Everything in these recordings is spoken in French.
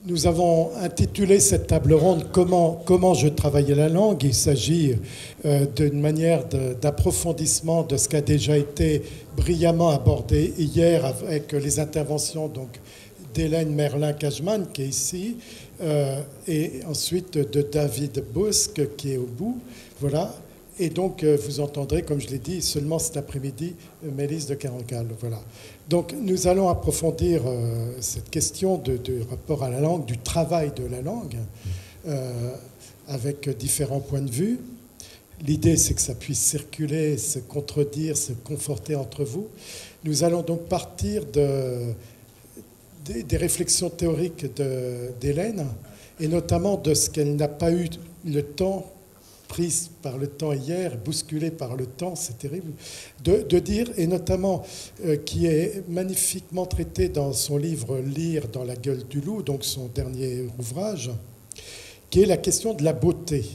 Nous avons intitulé cette table ronde comment je travaillais la langue. Il s'agit d'une manière d'approfondissement de ce qui a déjà été brillamment abordé hier avec les interventions d'Hélène Merlin-Cajman qui est ici et ensuite de David Bosque qui est au bout. Voilà. Et donc, vous entendrez, comme je l'ai dit, seulement cet après-midi, Mélisse de Carencal. Voilà. Donc, nous allons approfondir cette question du rapport à la langue, du travail de la langue, avec différents points de vue. L'idée, c'est que ça puisse circuler, se contredire, se conforter entre vous. Nous allons donc partir des réflexions théoriques d'Hélène, et notamment de ce qu'elle n'a pas eu le temps, prise par le temps hier, bousculée par le temps, c'est terrible, de dire, et notamment qui est magnifiquement traité dans son livre « Lire dans la gueule du loup », donc son dernier ouvrage, qui est la question de la beauté.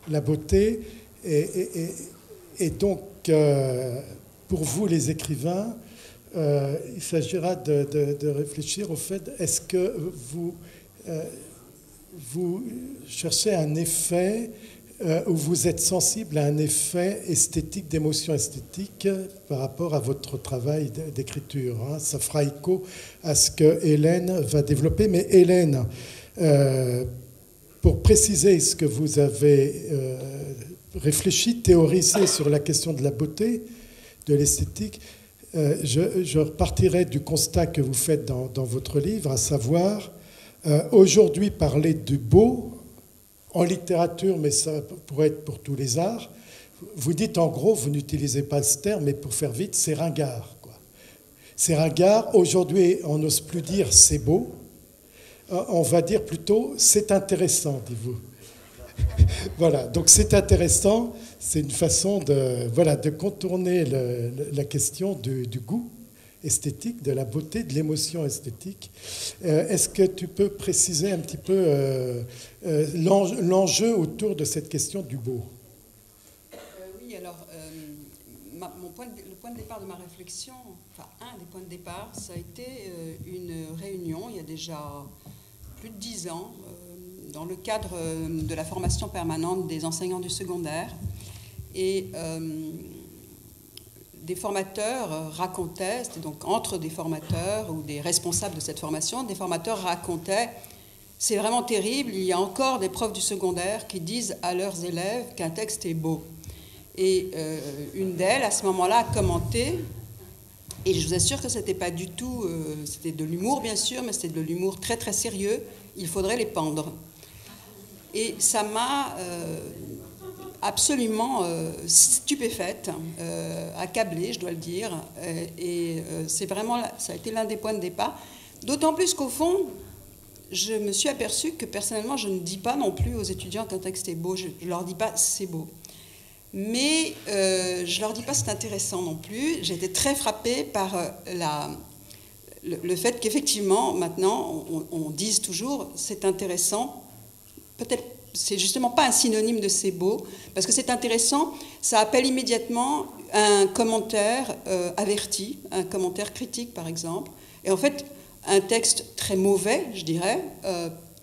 La beauté est donc, pour vous les écrivains, il s'agira de réfléchir au fait, est-ce que vous cherchez un effet où vous êtes sensible à un effet esthétique, d'émotion esthétique par rapport à votre travail d'écriture. Ça fera écho à ce que Hélène va développer. Mais Hélène, pour préciser ce que vous avez réfléchi, théorisé sur la question de la beauté, de l'esthétique, je repartirai du constat que vous faites dans votre livre, à savoir, aujourd'hui parler du beau, en littérature, mais ça pourrait être pour tous les arts, vous dites en gros, vous n'utilisez pas ce terme, mais pour faire vite, c'est ringard, quoi. C'est ringard. Aujourd'hui, on n'ose plus dire c'est beau. On va dire plutôt c'est intéressant, dites-vous. Voilà, donc c'est intéressant. C'est une façon de contourner la question du goût esthétique, de la beauté, de l'émotion esthétique. Est-ce que tu peux préciser un petit peu l'enjeu autour de cette question du beau? Oui, alors, le point de départ de ma réflexion, enfin, un des points de départ, ça a été une réunion, il y a déjà plus de 10 ans, dans le cadre de la formation permanente des enseignants du secondaire. Et des formateurs racontaient, c'était donc entre des formateurs ou des responsables de cette formation, des formateurs racontaient « c'est vraiment terrible, il y a encore des profs du secondaire qui disent à leurs élèves qu'un texte est beau ». Et une d'elles, à ce moment-là, a commenté, et je vous assure que c'était pas du tout, c'était de l'humour bien sûr, mais c'était de l'humour très très sérieux, il faudrait les pendre. Et ça m'a absolument stupéfaite, accablée, je dois le dire, et c'est vraiment, ça a été l'un des points de départ, d'autant plus qu'au fond, je me suis aperçue que personnellement, je ne dis pas non plus aux étudiants qu'un texte est beau, je ne leur dis pas c'est beau, mais je ne leur dis pas c'est intéressant non plus. J'ai été très frappée par le fait qu'effectivement, maintenant, on dise toujours c'est intéressant, peut-être c'est justement pas un synonyme de c'est beau, parce que c'est intéressant, ça appelle immédiatement un commentaire averti, un commentaire critique par exemple. Et en fait, un texte très mauvais, je dirais,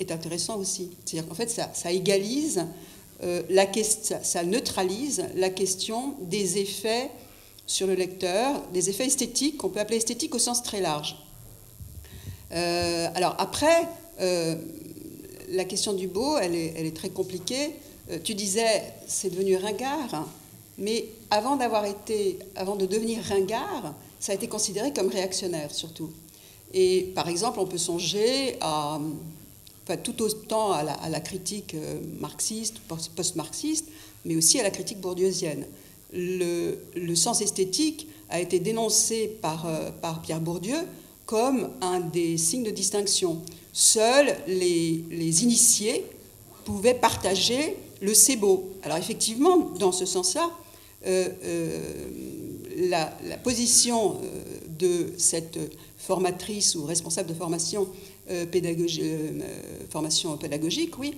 est intéressant aussi. C'est-à-dire qu'en fait, ça égalise, ça neutralise la question des effets sur le lecteur, des effets esthétiques, qu'on peut appeler esthétiques au sens très large. Alors après... la question du beau, elle est très compliquée. Tu disais, c'est devenu ringard, mais avant de devenir ringard, ça a été considéré comme réactionnaire, surtout. Et par exemple, on peut songer tout autant à la critique marxiste, post-marxiste, mais aussi à la critique bourdieusienne. Le sens esthétique a été dénoncé par Pierre Bourdieu comme un des signes de distinction. Seuls les initiés pouvaient partager le c'est beau. Alors effectivement, dans ce sens-là, la position de cette formatrice ou responsable de formation pédagogique, oui,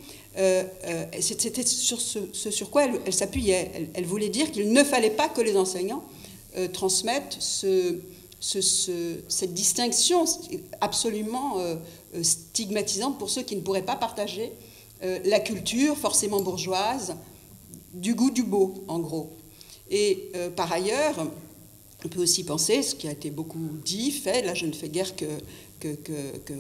c'était sur ce sur quoi elle s'appuyait. Elle voulait dire qu'il ne fallait pas que les enseignants transmettent cette distinction absolument stigmatisante pour ceux qui ne pourraient pas partager la culture forcément bourgeoise du goût du beau, en gros. Et par ailleurs, on peut aussi penser, ce qui a été beaucoup dit, fait, là je ne fais guère que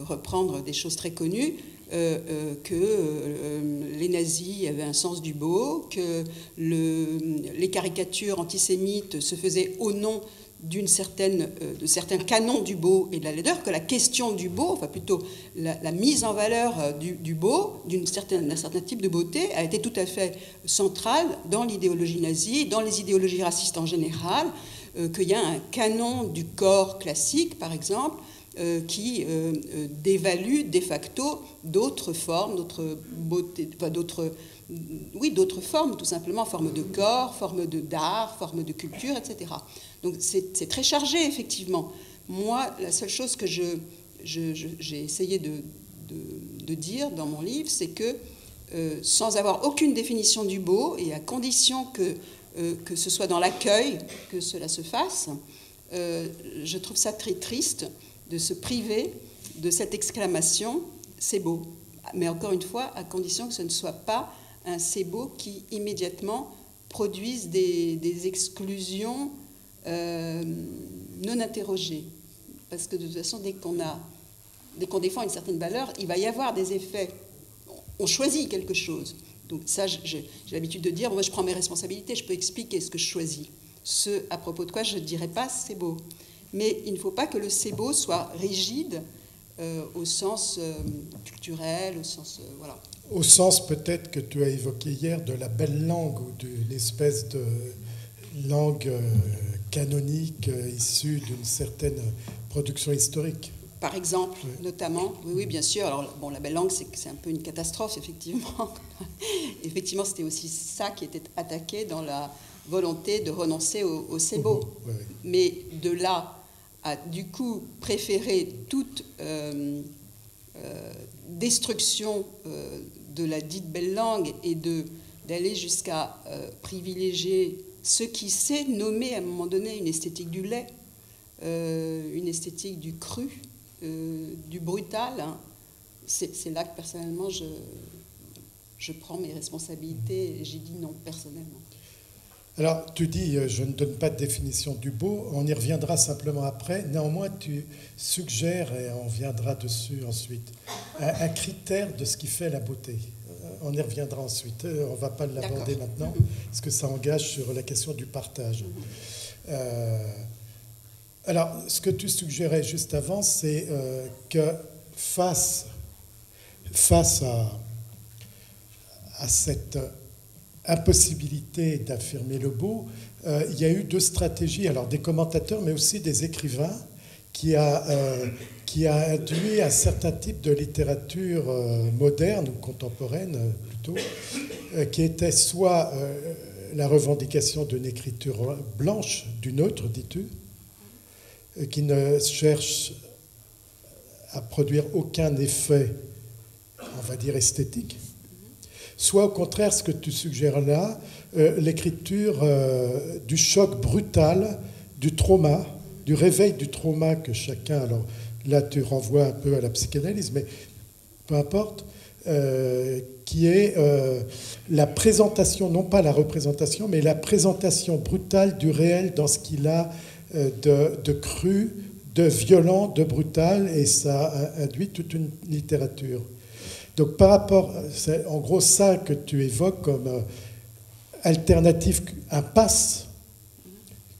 reprendre des choses très connues, que les nazis avaient un sens du beau, que les caricatures antisémites se faisaient au nom de certains canons du beau et de la laideur, que la question du beau, enfin plutôt la mise en valeur du beau, d'un certain type de beauté, a été tout à fait centrale dans l'idéologie nazie, dans les idéologies racistes en général, qu'il y a un canon du corps classique, par exemple, qui dévalue de facto d'autres formes, d'autres beautés, enfin d'autres formes, tout simplement, formes de corps, formes d'art, formes de culture, etc. Donc c'est très chargé, effectivement. Moi, la seule chose que j'ai essayé de dire dans mon livre, c'est que sans avoir aucune définition du beau, et à condition que ce soit dans l'accueil que cela se fasse, je trouve ça très triste de se priver de cette exclamation « c'est beau ». Mais encore une fois, à condition que ce ne soit pas un « c'est beau » qui immédiatement produise des exclusions non interrogées. Parce que de toute façon, dès qu'on défend une certaine valeur, il va y avoir des effets. On choisit quelque chose. Donc ça, j'ai l'habitude de dire, moi je prends mes responsabilités, je peux expliquer ce que je choisis. Ce à propos de quoi je ne dirais pas « c'est beau ». Mais il ne faut pas que le « c'est beau » soit rigide au sens culturel, au sens... voilà. Au sens peut-être que tu as évoqué hier de la belle langue ou de l'espèce de langue canonique issue d'une certaine production historique. Par exemple, oui. Notamment, oui, bien sûr. Alors, bon, la belle langue, c'est un peu une catastrophe, effectivement. Effectivement, c'était aussi ça qui était attaqué dans la volonté de renoncer au c'est beau. Oui. Mais de là à, du coup, préférer toute destruction de la dite belle langue et d'aller jusqu'à privilégier ce qui s'est nommé à un moment donné une esthétique du lait, une esthétique du cru, du brutal, hein. C'est là que personnellement je prends mes responsabilités et j'ai dit non personnellement. Alors tu dis je ne donne pas de définition du beau, on y reviendra simplement après. Néanmoins tu suggères, et on viendra dessus ensuite, un critère de ce qui fait la beauté. On y reviendra ensuite, on ne va pas l'aborder maintenant parce que ça engage sur la question du partage. Alors, ce que tu suggérais juste avant, c'est que face à cette impossibilité d'affirmer le beau, il y a eu deux stratégies, alors des commentateurs, mais aussi des écrivains, qui a induit un certain type de littérature moderne ou contemporaine, plutôt, qui était soit la revendication d'une écriture blanche, du neutre, dis-tu, qui ne cherche à produire aucun effet, on va dire, esthétique, soit au contraire, ce que tu suggères là, l'écriture du choc brutal, du trauma, du réveil du trauma que chacun... Alors là, tu renvoies un peu à la psychanalyse, mais peu importe, qui est la présentation, non pas la représentation, mais la présentation brutale du réel dans ce qu'il a de cru, de violent, de brutal, et ça induit toute une littérature. Donc par rapport, c'est en gros ça que tu évoques comme alternative, impasse,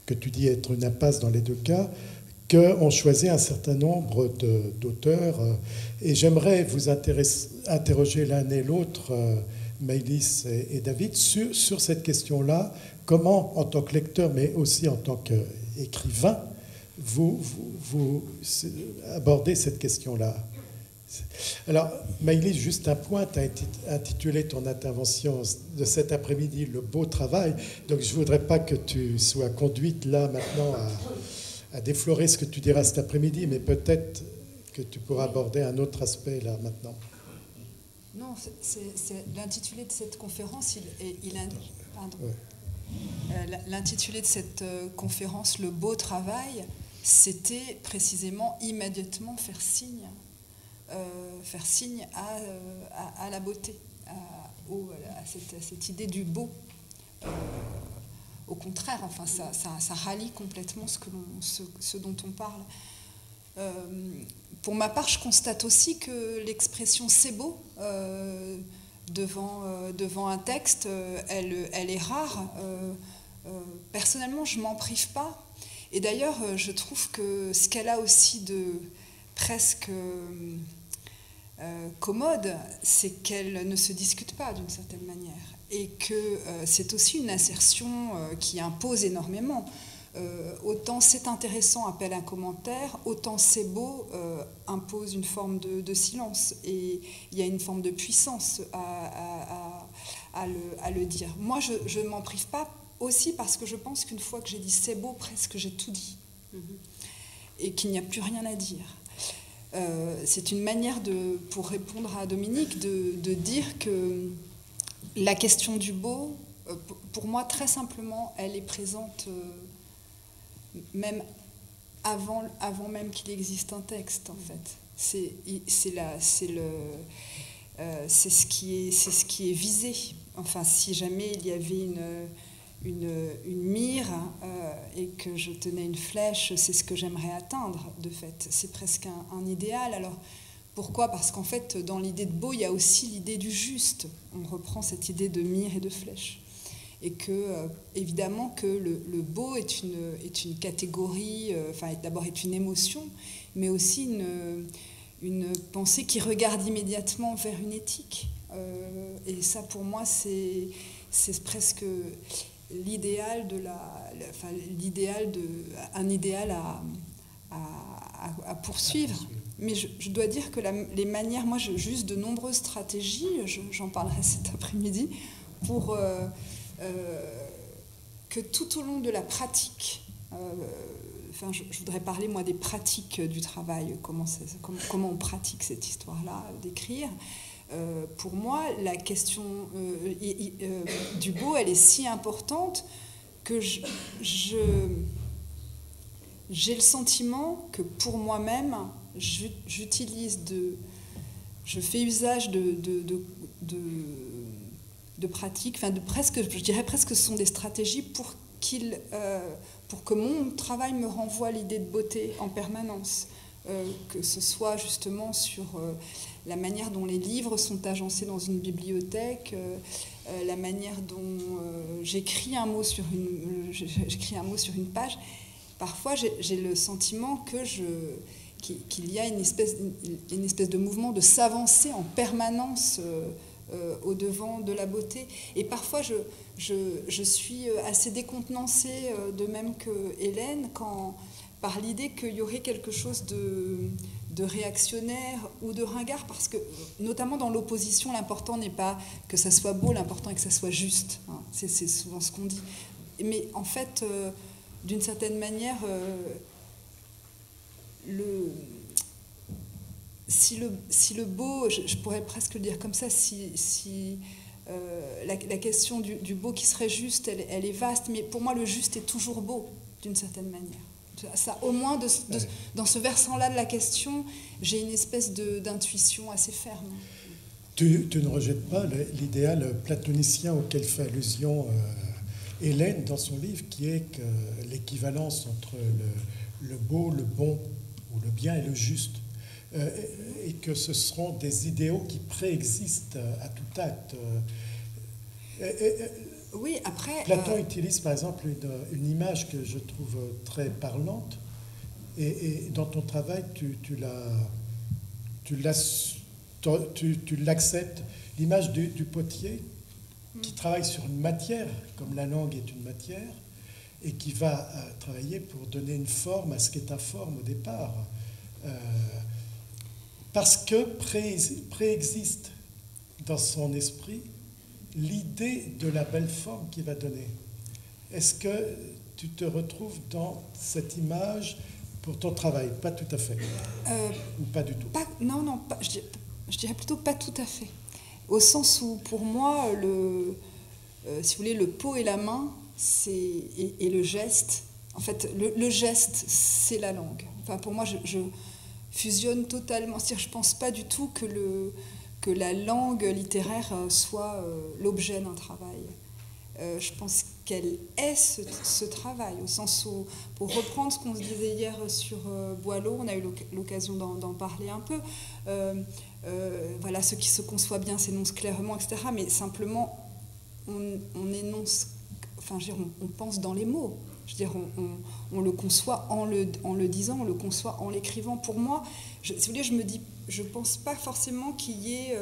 que tu dis être une impasse dans les deux cas, qu'on choisit un certain nombre d'auteurs. Et j'aimerais vous interroger l'un et l'autre, Maëlys et David, sur cette question-là. Comment, en tant que lecteur, mais aussi en tant qu'écrivain, vous abordez cette question-là? Alors, Maëlys, juste un point, tu as intitulé ton intervention de cet après-midi « Le beau travail ». Donc, je ne voudrais pas que tu sois conduite là, maintenant, à déflorer ce que tu diras cet après-midi, mais peut-être que tu pourras aborder un autre aspect là, maintenant. Non, c'est l'intitulé de cette conférence, l'intitulé de cette conférence « Le beau travail », c'était précisément immédiatement faire signe à la beauté, à cette idée du beau. Au contraire, enfin, ça rallie complètement ce dont on parle. Pour ma part, je constate aussi que l'expression « c'est beau » devant un texte, elle est rare. Personnellement, je ne m'en prive pas. Et d'ailleurs, je trouve que ce qu'elle a aussi de presque commode, c'est qu'elle ne se discute pas d'une certaine manière. Et que c'est aussi une assertion qui impose énormément. Autant c'est intéressant, appelle un commentaire, autant c'est beau, impose une forme de silence. Et il y a une forme de puissance à le dire. Moi, je ne m'en prive pas aussi parce que je pense qu'une fois que j'ai dit c'est beau, presque j'ai tout dit. Et qu'il n'y a plus rien à dire. C'est une manière, pour répondre à Dominique, de dire que la question du beau, pour moi, très simplement, elle est présente même avant même qu'il existe un texte, en fait. C'est ce qui est visé. Enfin, si jamais il y avait une mire et que je tenais une flèche, c'est ce que j'aimerais atteindre, de fait. C'est presque un idéal. Alors, pourquoi ? Parce qu'en fait, dans l'idée de beau, il y a aussi l'idée du juste. On reprend cette idée de mire et de flèche. Et que, évidemment, que le beau est une catégorie, enfin, d'abord est une émotion, mais aussi une pensée qui regarde immédiatement vers une éthique. Et ça, pour moi, c'est presque l'idéal un idéal à poursuivre. Mais je dois dire que les manières, moi j'use de nombreuses stratégies, j'en parlerai cet après-midi, pour que tout au long de la pratique, enfin je voudrais parler moi des pratiques du travail, comment on pratique cette histoire-là d'écrire. Pour moi, la question du beau, elle est si importante que j'ai le sentiment que pour moi-même, je fais usage de pratiques, enfin je dirais presque que ce sont des stratégies pour que mon travail me renvoie l'idée de beauté en permanence. Que ce soit justement sur la manière dont les livres sont agencés dans une bibliothèque, la manière dont j'écris un mot sur une page. Parfois, j'ai le sentiment qu'il y a une espèce de mouvement de s'avancer en permanence au-devant de la beauté. Et parfois, je suis assez décontenancée, de même que Hélène, par l'idée qu'il y aurait quelque chose de réactionnaire ou de ringard, parce que, notamment dans l'opposition, l'important n'est pas que ça soit beau, l'important est que ça soit juste. Hein. C'est souvent ce qu'on dit. Mais en fait, d'une certaine manière, si le beau, je pourrais presque le dire comme ça, la question du beau qui serait juste, elle est vaste, mais pour moi, le juste est toujours beau, d'une certaine manière. Ça, au moins, dans ce versant-là de la question, j'ai une espèce d'intuition assez ferme. Tu ne rejettes pas l'idéal platonicien auquel fait allusion Hélène dans son livre, qui est que l'équivalence entre le beau, le bon, ou le bien et le juste, et que ce seront des idéaux qui préexistent à tout acte. Oui, après... Platon utilise par exemple une image que je trouve très parlante, et dans ton travail, tu l'acceptes, l'image du potier qui travaille sur une matière, comme la langue est une matière, et qui va travailler pour donner une forme à ce qui est informe au départ. Parce que préexiste dans son esprit l'idée de la belle forme qu'il va donner. Est-ce que tu te retrouves dans cette image pour ton travail? Pas tout à fait. Ou pas du tout? Non, je dirais plutôt pas tout à fait. Au sens où, pour moi, si vous voulez, le pot et la main et le geste, En fait, le geste, c'est la langue. Enfin, pour moi, je fusionne totalement. C'est-à-dire, je ne pense pas du tout que la langue littéraire soit l'objet d'un travail. Je pense qu'elle est ce travail, au sens où, pour reprendre ce qu'on se disait hier sur Boileau, on a eu l'occasion d'en parler un peu, voilà, ce qui se conçoit bien s'énonce clairement, etc. Mais simplement, on énonce, enfin, je veux dire, on pense dans les mots. Je veux dire, on le conçoit en le disant, on le conçoit en l'écrivant. Pour moi, si vous voulez, je pense pas forcément qu'il y ait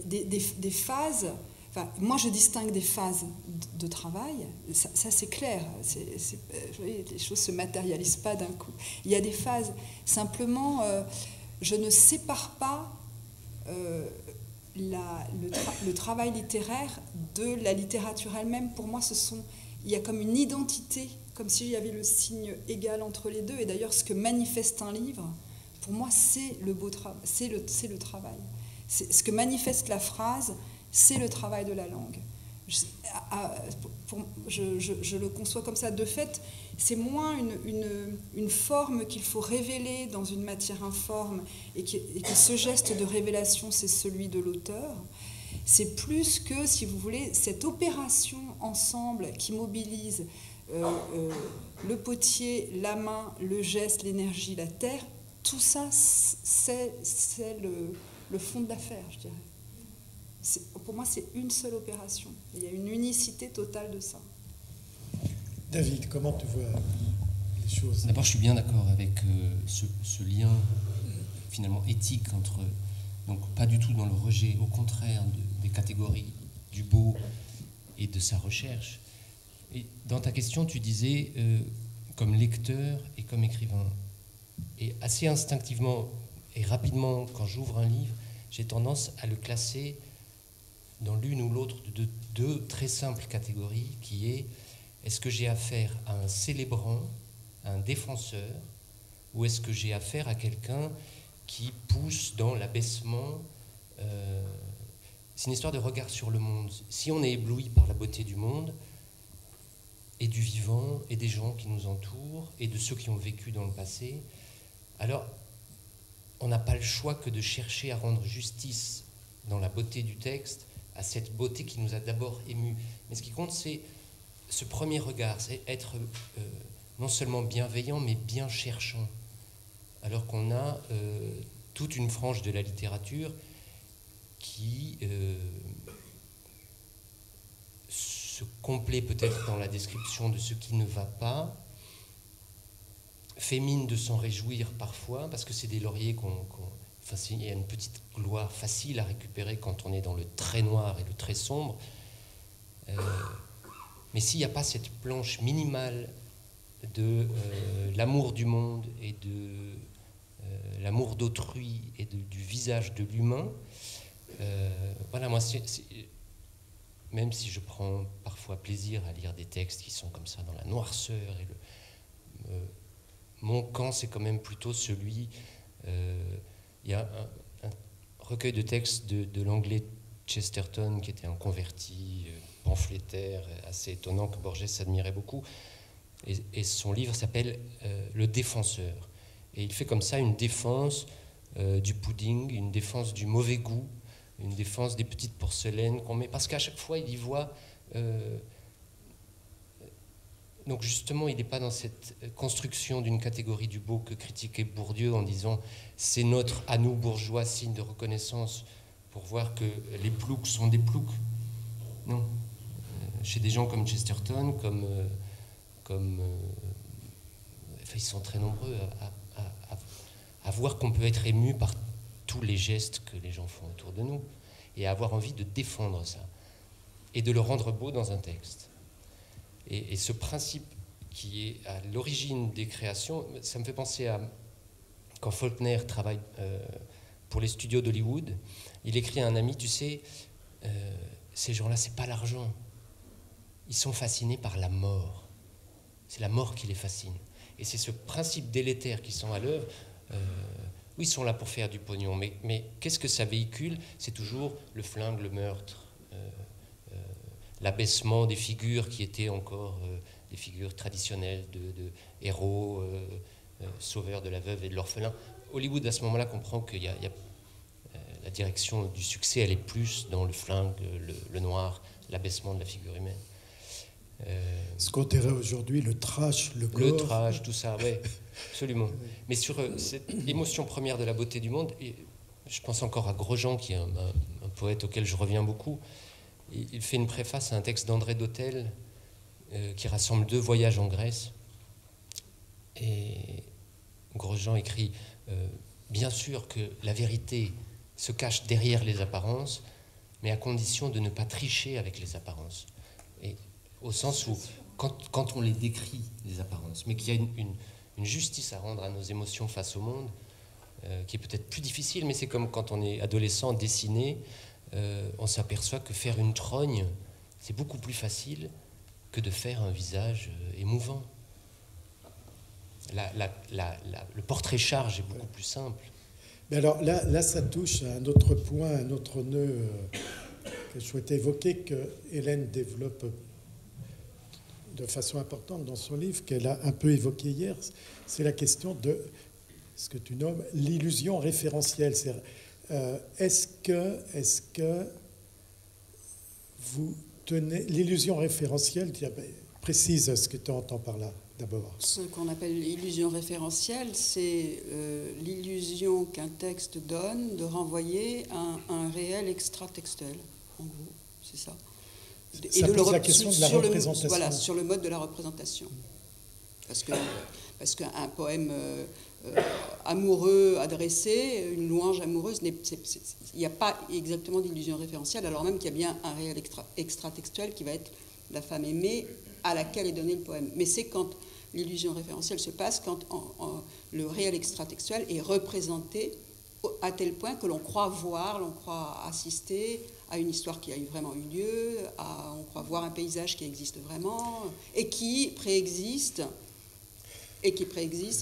des phases. Enfin, moi, je distingue des phases de travail. Ça c'est clair. Les choses ne se matérialisent pas d'un coup. Il y a des phases. Simplement, je ne sépare pas le travail littéraire de la littérature elle-même. Pour moi, il y a comme une identité, comme s'il y avait le signe égal entre les deux. Et d'ailleurs, ce que manifeste un livre, pour moi, c'est le beau travail, c'est le travail. Ce que manifeste la phrase, c'est le travail de la langue. Je le conçois comme ça. De fait, c'est moins une forme qu'il faut révéler dans une matière informe et que ce geste de révélation, c'est celui de l'auteur. C'est plus que, si vous voulez, cette opération ensemble qui mobilise le potier, la main, le geste, l'énergie, la terre, tout ça, c'est le fond de l'affaire, je dirais. Pour moi, c'est une seule opération. Il y a une unicité totale de ça. David, comment tu vois les choses? D'abord, je suis bien d'accord avec ce lien finalement éthique entre, donc pas du tout dans le rejet, au contraire des catégories du beau et de sa recherche. Et dans ta question, tu disais comme lecteur et comme écrivain. Et assez instinctivement et rapidement, quand j'ouvre un livre, j'ai tendance à le classer dans l'une ou l'autre de deux très simples catégories, qui est-ce que j'ai affaire à un célébrant, à un défenseur, ou est-ce que j'ai affaire à quelqu'un qui pousse dans l'abaissement? C'est une histoire de regard sur le monde. Si on est ébloui par la beauté du monde, et du vivant, et des gens qui nous entourent, et de ceux qui ont vécu dans le passé, alors on n'a pas le choix que de chercher à rendre justice dans la beauté du texte à cette beauté qui nous a d'abord émus. Mais ce qui compte, c'est ce premier regard, c'est être non seulement bienveillant, mais bien cherchant. Alors qu'on a toute une frange de la littérature qui se complaît peut-être dans la description de ce qui ne va pas, fait mine de s'en réjouir parfois, parce que c'est des lauriers enfin, il y a une petite gloire facile à récupérer quand on est dans le très noir et le très sombre. Mais s'il n'y a pas cette planche minimale de l'amour du monde et de l'amour d'autrui et du visage de l'humain, voilà, moi, même si je prends parfois plaisir à lire des textes qui sont comme ça dans la noirceur, mon camp, c'est quand même plutôt celui... Il y a un recueil de textes de l'anglais Chesterton, qui était un converti pamphlétaire assez étonnant, que Borges admirait beaucoup. Et son livre s'appelle Le Défenseur. Et il fait comme ça une défense du pudding, une défense du mauvais goût, une défense des petites porcelaines qu'on met. Parce qu'à chaque fois, il y voit... donc justement, il n'est pas dans cette construction d'une catégorie du beau que critiquait Bourdieu en disant « c'est notre, à nous bourgeois, signe de reconnaissance pour voir que les ploucs sont des ploucs ». Non. Chez des gens comme Chesterton, enfin, ils sont très nombreux à voir qu'on peut être ému par tous les gestes que les gens font autour de nous et à avoir envie de défendre ça et de le rendre beau dans un texte. Et ce principe qui est à l'origine des créations, ça me fait penser à quand Faulkner travaille pour les studios d'Hollywood, il écrit à un ami, tu sais, ces gens-là, c'est pas l'argent. Ils sont fascinés par la mort. C'est la mort qui les fascine. Et c'est ce principe délétère qui sont à l'œuvre. Oui, ils sont là pour faire du pognon, mais qu'est-ce que ça véhicule? C'est toujours le flingue, le meurtre, l'abaissement des figures qui étaient encore des figures traditionnelles de héros, sauveurs de la veuve et de l'orphelin. Hollywood, à ce moment-là, comprend qu'il y a la direction du succès, elle est plus dans le flingue, le noir, l'abaissement de la figure humaine. Ce qu'on dirait aujourd'hui, le trash, le gore. Le trash, tout ça, oui, absolument. Mais sur cette émotion première de la beauté du monde, et je pense encore à Grosjean, qui est un poète auquel je reviens beaucoup. Il fait une préface à un texte d'André d'Hôtel qui rassemble 2 voyages en Grèce. Et Grosjean écrit bien sûr que la vérité se cache derrière les apparences, mais à condition de ne pas tricher avec les apparences. Et au sens où, quand on les décrit, les apparences, mais qu'il y a une justice à rendre à nos émotions face au monde, qui est peut-être plus difficile, mais c'est comme quand on est adolescent, dessiné, on s'aperçoit que faire une trogne, c'est beaucoup plus facile que de faire un visage émouvant. Le portrait charge est beaucoup plus simple. Mais alors là, ça touche à un autre point, un autre nœud que je souhaitais évoquer, que Hélène développe de façon importante dans son livre, qu'elle a un peu évoqué hier. C'est la question de ce que tu nommes l'illusion référentielle. Est-ce que vous tenez l'illusion référentielle, précise ce que tu entends par là d'abord. Ce qu'on appelle l'illusion référentielle, c'est l'illusion qu'un texte donne de renvoyer à un réel extratextuel. En gros, c'est ça. Ça pose la question de la représentation. Voilà, sur le mode de la représentation. Parce qu'un poème amoureux adressé, une louange amoureuse, il n'y a pas exactement d'illusion référentielle, alors même qu'il y a bien un réel extratextuel qui va être la femme aimée à laquelle est donné le poème. Mais c'est quand l'illusion référentielle se passe, quand le réel extratextuel est représenté à tel point que l'on croit voir, l'on croit assister à une histoire qui a vraiment eu lieu, on croit voir un paysage qui existe vraiment et qui préexiste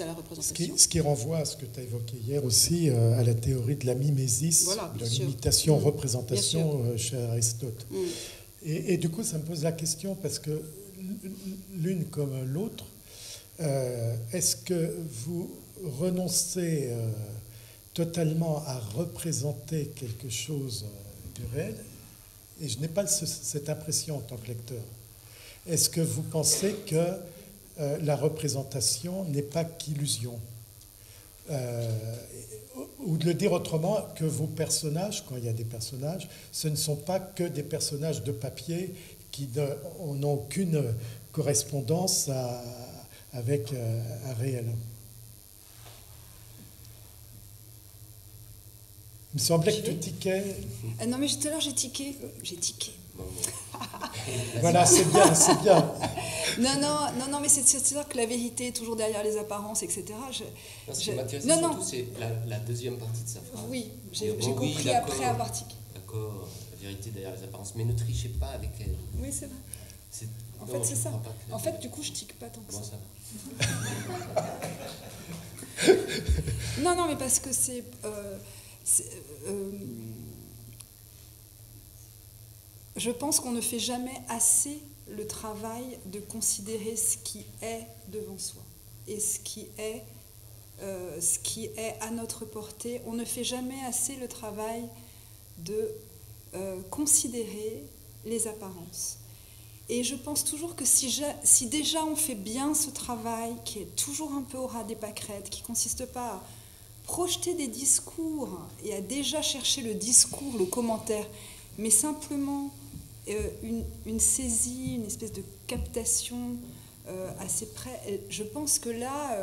à la représentation. Ce qui renvoie à ce que tu as évoqué hier aussi, à la théorie de la mimésis, voilà, de l'imitation-représentation chez Aristote. Et du coup, ça me pose la question, parce que l'une comme l'autre, est-ce que vous renoncez totalement à représenter quelque chose du réel? Et je n'ai pas cette impression en tant que lecteur. Est-ce que vous pensez que la représentation n'est pas qu'illusion? Ou de le dire autrement, que vos personnages, quand il y a des personnages, ce ne sont pas que des personnages de papier qui n'ont aucune correspondance avec un réel. Il me semblait que tu tiquais. Non, mais tout à l'heure, j'ai tiqué. Voilà, c'est bien, c'est bien. Non, mais c'est-à-dire que la vérité est toujours derrière les apparences, etc. Ce qui m'intéresse surtout, c'est la deuxième partie de sa phrase. Oui, j'ai compris après à partir. D'accord, la vérité derrière les apparences. Mais ne trichez pas avec elle. Oui, c'est vrai. En fait, c'est ça. En fait, du coup, je tique pas tant que ça. Non, mais parce que je pense qu'on ne fait jamais assez le travail de considérer ce qui est devant soi et ce qui est à notre portée. On ne fait jamais assez le travail de considérer les apparences. Et je pense toujours que si déjà on fait bien ce travail, qui est toujours un peu au ras des pâquerettes, qui ne consiste pas à projeter des discours et à déjà chercher le discours, le commentaire, mais simplement une saisie, une espèce de captation assez près, je pense que là,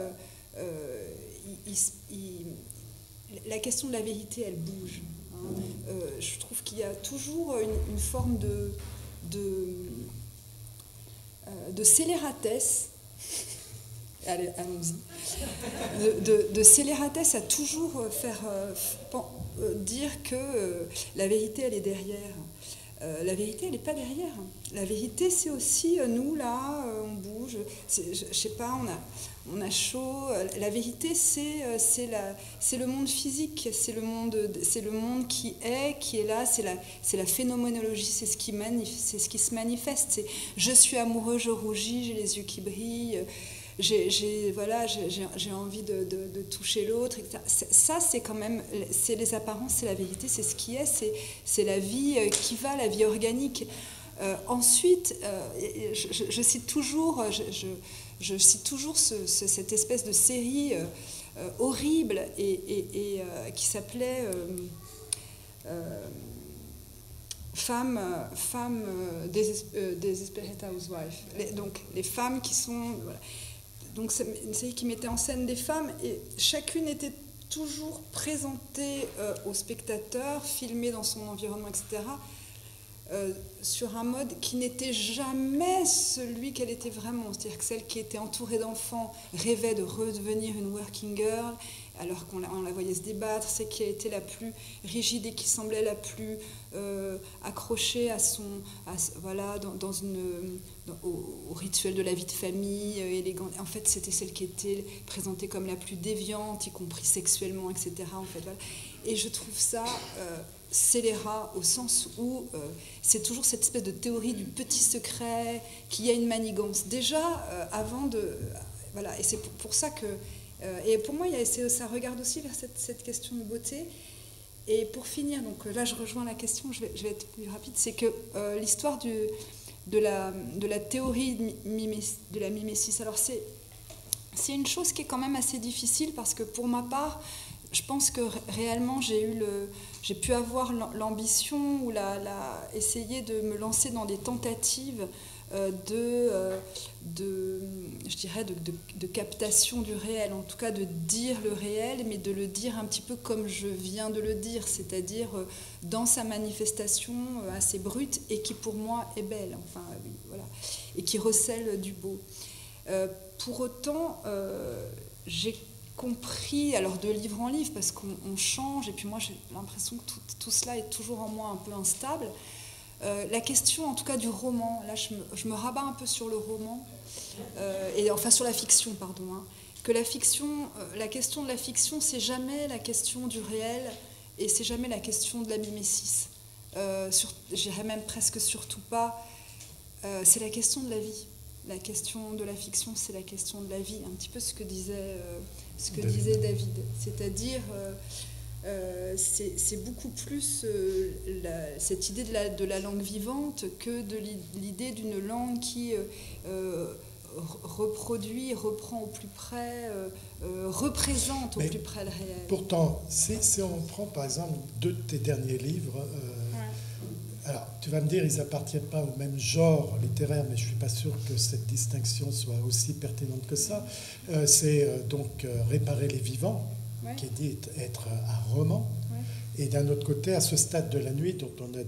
la question de la vérité, elle bouge. Je trouve qu'il y a toujours une forme de scélératesse, allez, allons-y, de scélératesse à toujours faire dire que la vérité, elle est derrière. La vérité, elle n'est pas derrière. La vérité, c'est aussi nous, là, on bouge. Je sais pas, on a chaud. La vérité, c'est le monde physique, c'est le monde qui est là, c'est la phénoménologie, c'est ce qui se manifeste. C'est je suis amoureux, je rougis, j'ai les yeux qui brillent. J'ai envie de toucher l'autre, etc. Ça, c'est quand même, c'est les apparences, c'est la vérité, c'est ce qui est, c'est la vie qui va, la vie organique. Ensuite, je cite toujours, je cite toujours cette espèce de série horrible et qui s'appelait Femmes Desperate Housewives. Donc les femmes qui sont... Voilà. Donc c'est une série qui mettait en scène des femmes et chacune était toujours présentée au spectateur, filmée dans son environnement, etc., sur un mode qui n'était jamais celui qu'elle était vraiment. C'est-à-dire que celle qui était entourée d'enfants rêvait de redevenir une working girl, alors qu'on la voyait se débattre. C'est qui a été la plus rigide et qui semblait la plus accrochée à au rituel de la vie de famille élégante. En fait, c'était celle qui était présentée comme la plus déviante, y compris sexuellement, etc. En fait, voilà. Et je trouve ça scélérat au sens où c'est toujours cette espèce de théorie du petit secret, qu'il y a une manigance. Déjà, avant de... voilà, et c'est pour ça que... et pour moi, ça regarde aussi vers cette question de beauté. Et pour finir, donc là, je rejoins la question, je vais être plus rapide, c'est que l'histoire de la théorie de la mimésis, alors c'est une chose qui est quand même assez difficile parce que pour ma part, je pense que réellement j'ai pu avoir l'ambition ou essayer de me lancer dans des tentatives je dirais de captation du réel, en tout cas de dire le réel, mais de le dire un petit peu comme je viens de le dire, c'est-à-dire dans sa manifestation assez brute et qui pour moi est belle, enfin voilà, et qui recèle du beau. Pour autant, j'ai compris, alors de livre en livre, parce qu'on change, et puis moi j'ai l'impression que tout cela est toujours en moi un peu instable. La question, en tout cas, du roman, là je me rabats un peu sur le roman, enfin sur la fiction, pardon, hein, que la question de la fiction, c'est jamais la question du réel et c'est jamais la question de la mimésis. J'irais même presque surtout pas, c'est la question de la vie. La question de la fiction, c'est la question de la vie, un petit peu ce que disait David. C'est-à-dire, c'est beaucoup plus cette idée de la langue vivante que de l'idée d'une langue qui reproduit, reprend au plus près, représente au plus près le réel. Pourtant, si on prend par exemple 2 de tes derniers livres, alors tu vas me dire ils n'appartiennent pas au même genre littéraire, mais je ne suis pas sûr que cette distinction soit aussi pertinente que ça. C'est donc Réparer les vivants, qui est dit être un roman. Et d'un autre côté, À ce stade de la nuit, dont on a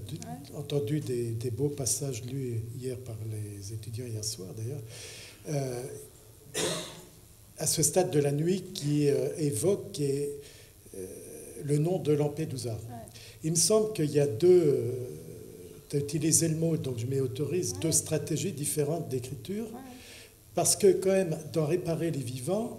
entendu des beaux passages lus hier par les étudiants hier soir d'ailleurs, À ce stade de la nuit qui évoque le nom de Lampedusa. Il me semble qu'il y a tu as utilisé le mot, donc je m'y autorise, 2 stratégies différentes d'écriture, parce que quand même, dans Réparer les vivants,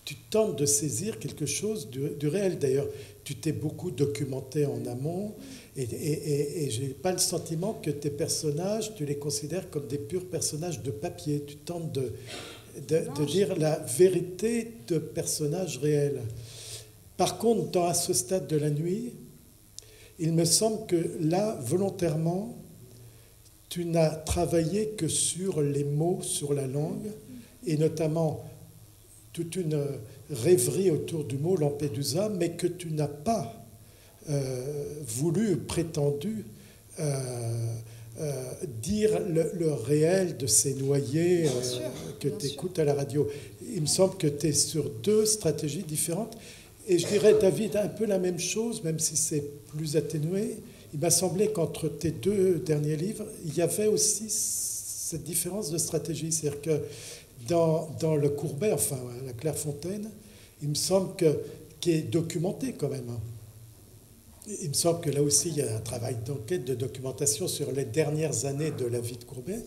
tu tentes de saisir quelque chose du réel. D'ailleurs, tu t'es beaucoup documenté en amont, et je n'ai pas le sentiment que tes personnages, tu les considères comme des purs personnages de papier. Tu tentes de dire la vérité de personnages réels. Par contre, dans À ce stade de la nuit, il me semble que là, volontairement, tu n'as travaillé que sur les mots, sur la langue, et notamment toute une rêverie autour du mot Lampedusa, mais que tu n'as pas voulu, prétendu dire le réel de ces noyés que tu écoutes à la radio. Il me semble que tu es sur 2 stratégies différentes. Et je dirais, David, un peu la même chose, même si c'est plus atténué. Il m'a semblé qu'entre tes 2 derniers livres, il y avait aussi cette différence de stratégie. C'est-à-dire que dans Le Courbet, enfin, La Clairefontaine, il me semble qui est documenté quand même. Il me semble que là aussi, il y a un travail d'enquête, de documentation sur les dernières années de la vie de Courbet.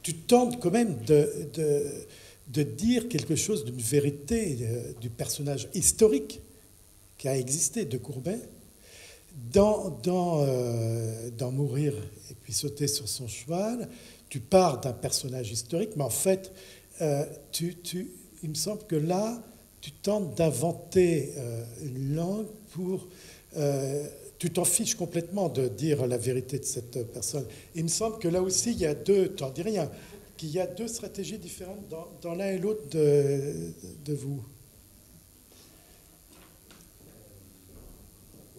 Tu tentes quand même de dire quelque chose d'une vérité du personnage historique qui a existé de Courbet dans Mourir et puis sauter sur son cheval. Tu pars d'un personnage historique, mais en fait, il me semble que là, tu tentes d'inventer une langue pour... tu t'en fiches complètement de dire la vérité de cette personne. Il me semble que là aussi, il y a t'en dis rien, qu'il y a deux stratégies différentes dans l'un et l'autre de vous.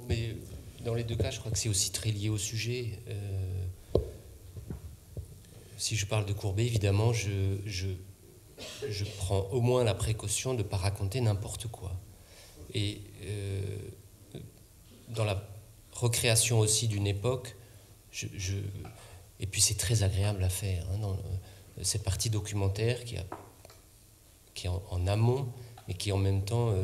Mais dans les deux cas, je crois que c'est aussi très lié au sujet. Si je parle de Courbet, évidemment, je prends au moins la précaution de ne pas raconter n'importe quoi. Et dans la recréation aussi d'une époque, et puis c'est très agréable à faire, hein, dans cette partie documentaire qui est en amont, mais qui en même temps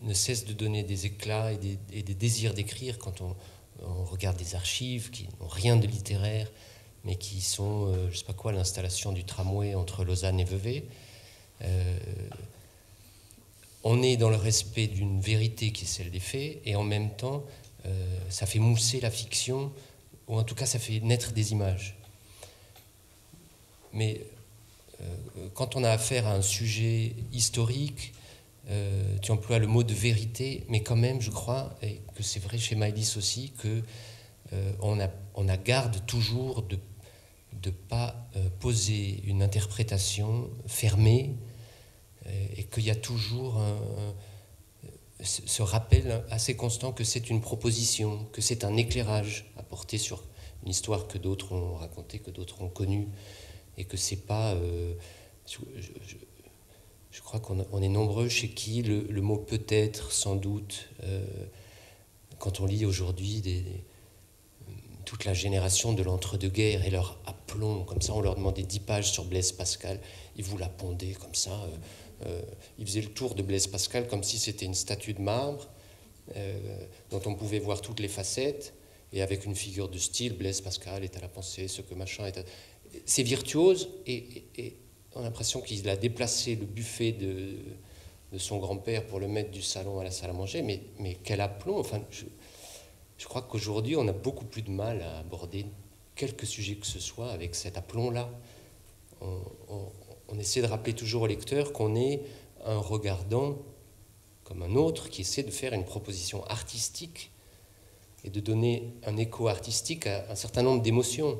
ne cesse de donner des éclats et des désirs d'écrire quand on regarde des archives qui n'ont rien de littéraire, mais qui sont, je ne sais pas quoi, l'installation du tramway entre Lausanne et Vevey. On est dans le respect d'une vérité qui est celle des faits, et en même temps, ça fait mousser la fiction, ou en tout cas, ça fait naître des images. Mais quand on a affaire à un sujet historique, tu emploies le mot de vérité, mais quand même, je crois, et que c'est vrai chez Maëlys aussi, qu'on a garde toujours de ne pas poser une interprétation fermée, et qu'il y a toujours ce rappel assez constant que c'est une proposition, que c'est un éclairage apporté sur une histoire que d'autres ont racontée, que d'autres ont connue, et que c'est pas... je crois qu'on est nombreux chez qui le mot peut-être, sans doute, quand on lit aujourd'hui toute la génération de l'entre-deux-guerres et leur aplomb, comme ça, on leur demandait 10 pages sur Blaise Pascal, ils vous la pondaient comme ça, ils faisaient le tour de Blaise Pascal comme si c'était une statue de marbre, dont on pouvait voir toutes les facettes, et avec une figure de style, Blaise Pascal est à la pensée, ce que machin est à... C'est virtuose, et on a l'impression qu'il a déplacé le buffet de son grand-père pour le mettre du salon à la salle à manger, mais quel aplomb. Enfin, je crois qu'aujourd'hui, on a beaucoup plus de mal à aborder quelque sujet que ce soit avec cet aplomb-là. On essaie de rappeler toujours au lecteur qu'on est un regardant comme un autre qui essaie de faire une proposition artistique et de donner un écho artistique à un certain nombre d'émotions.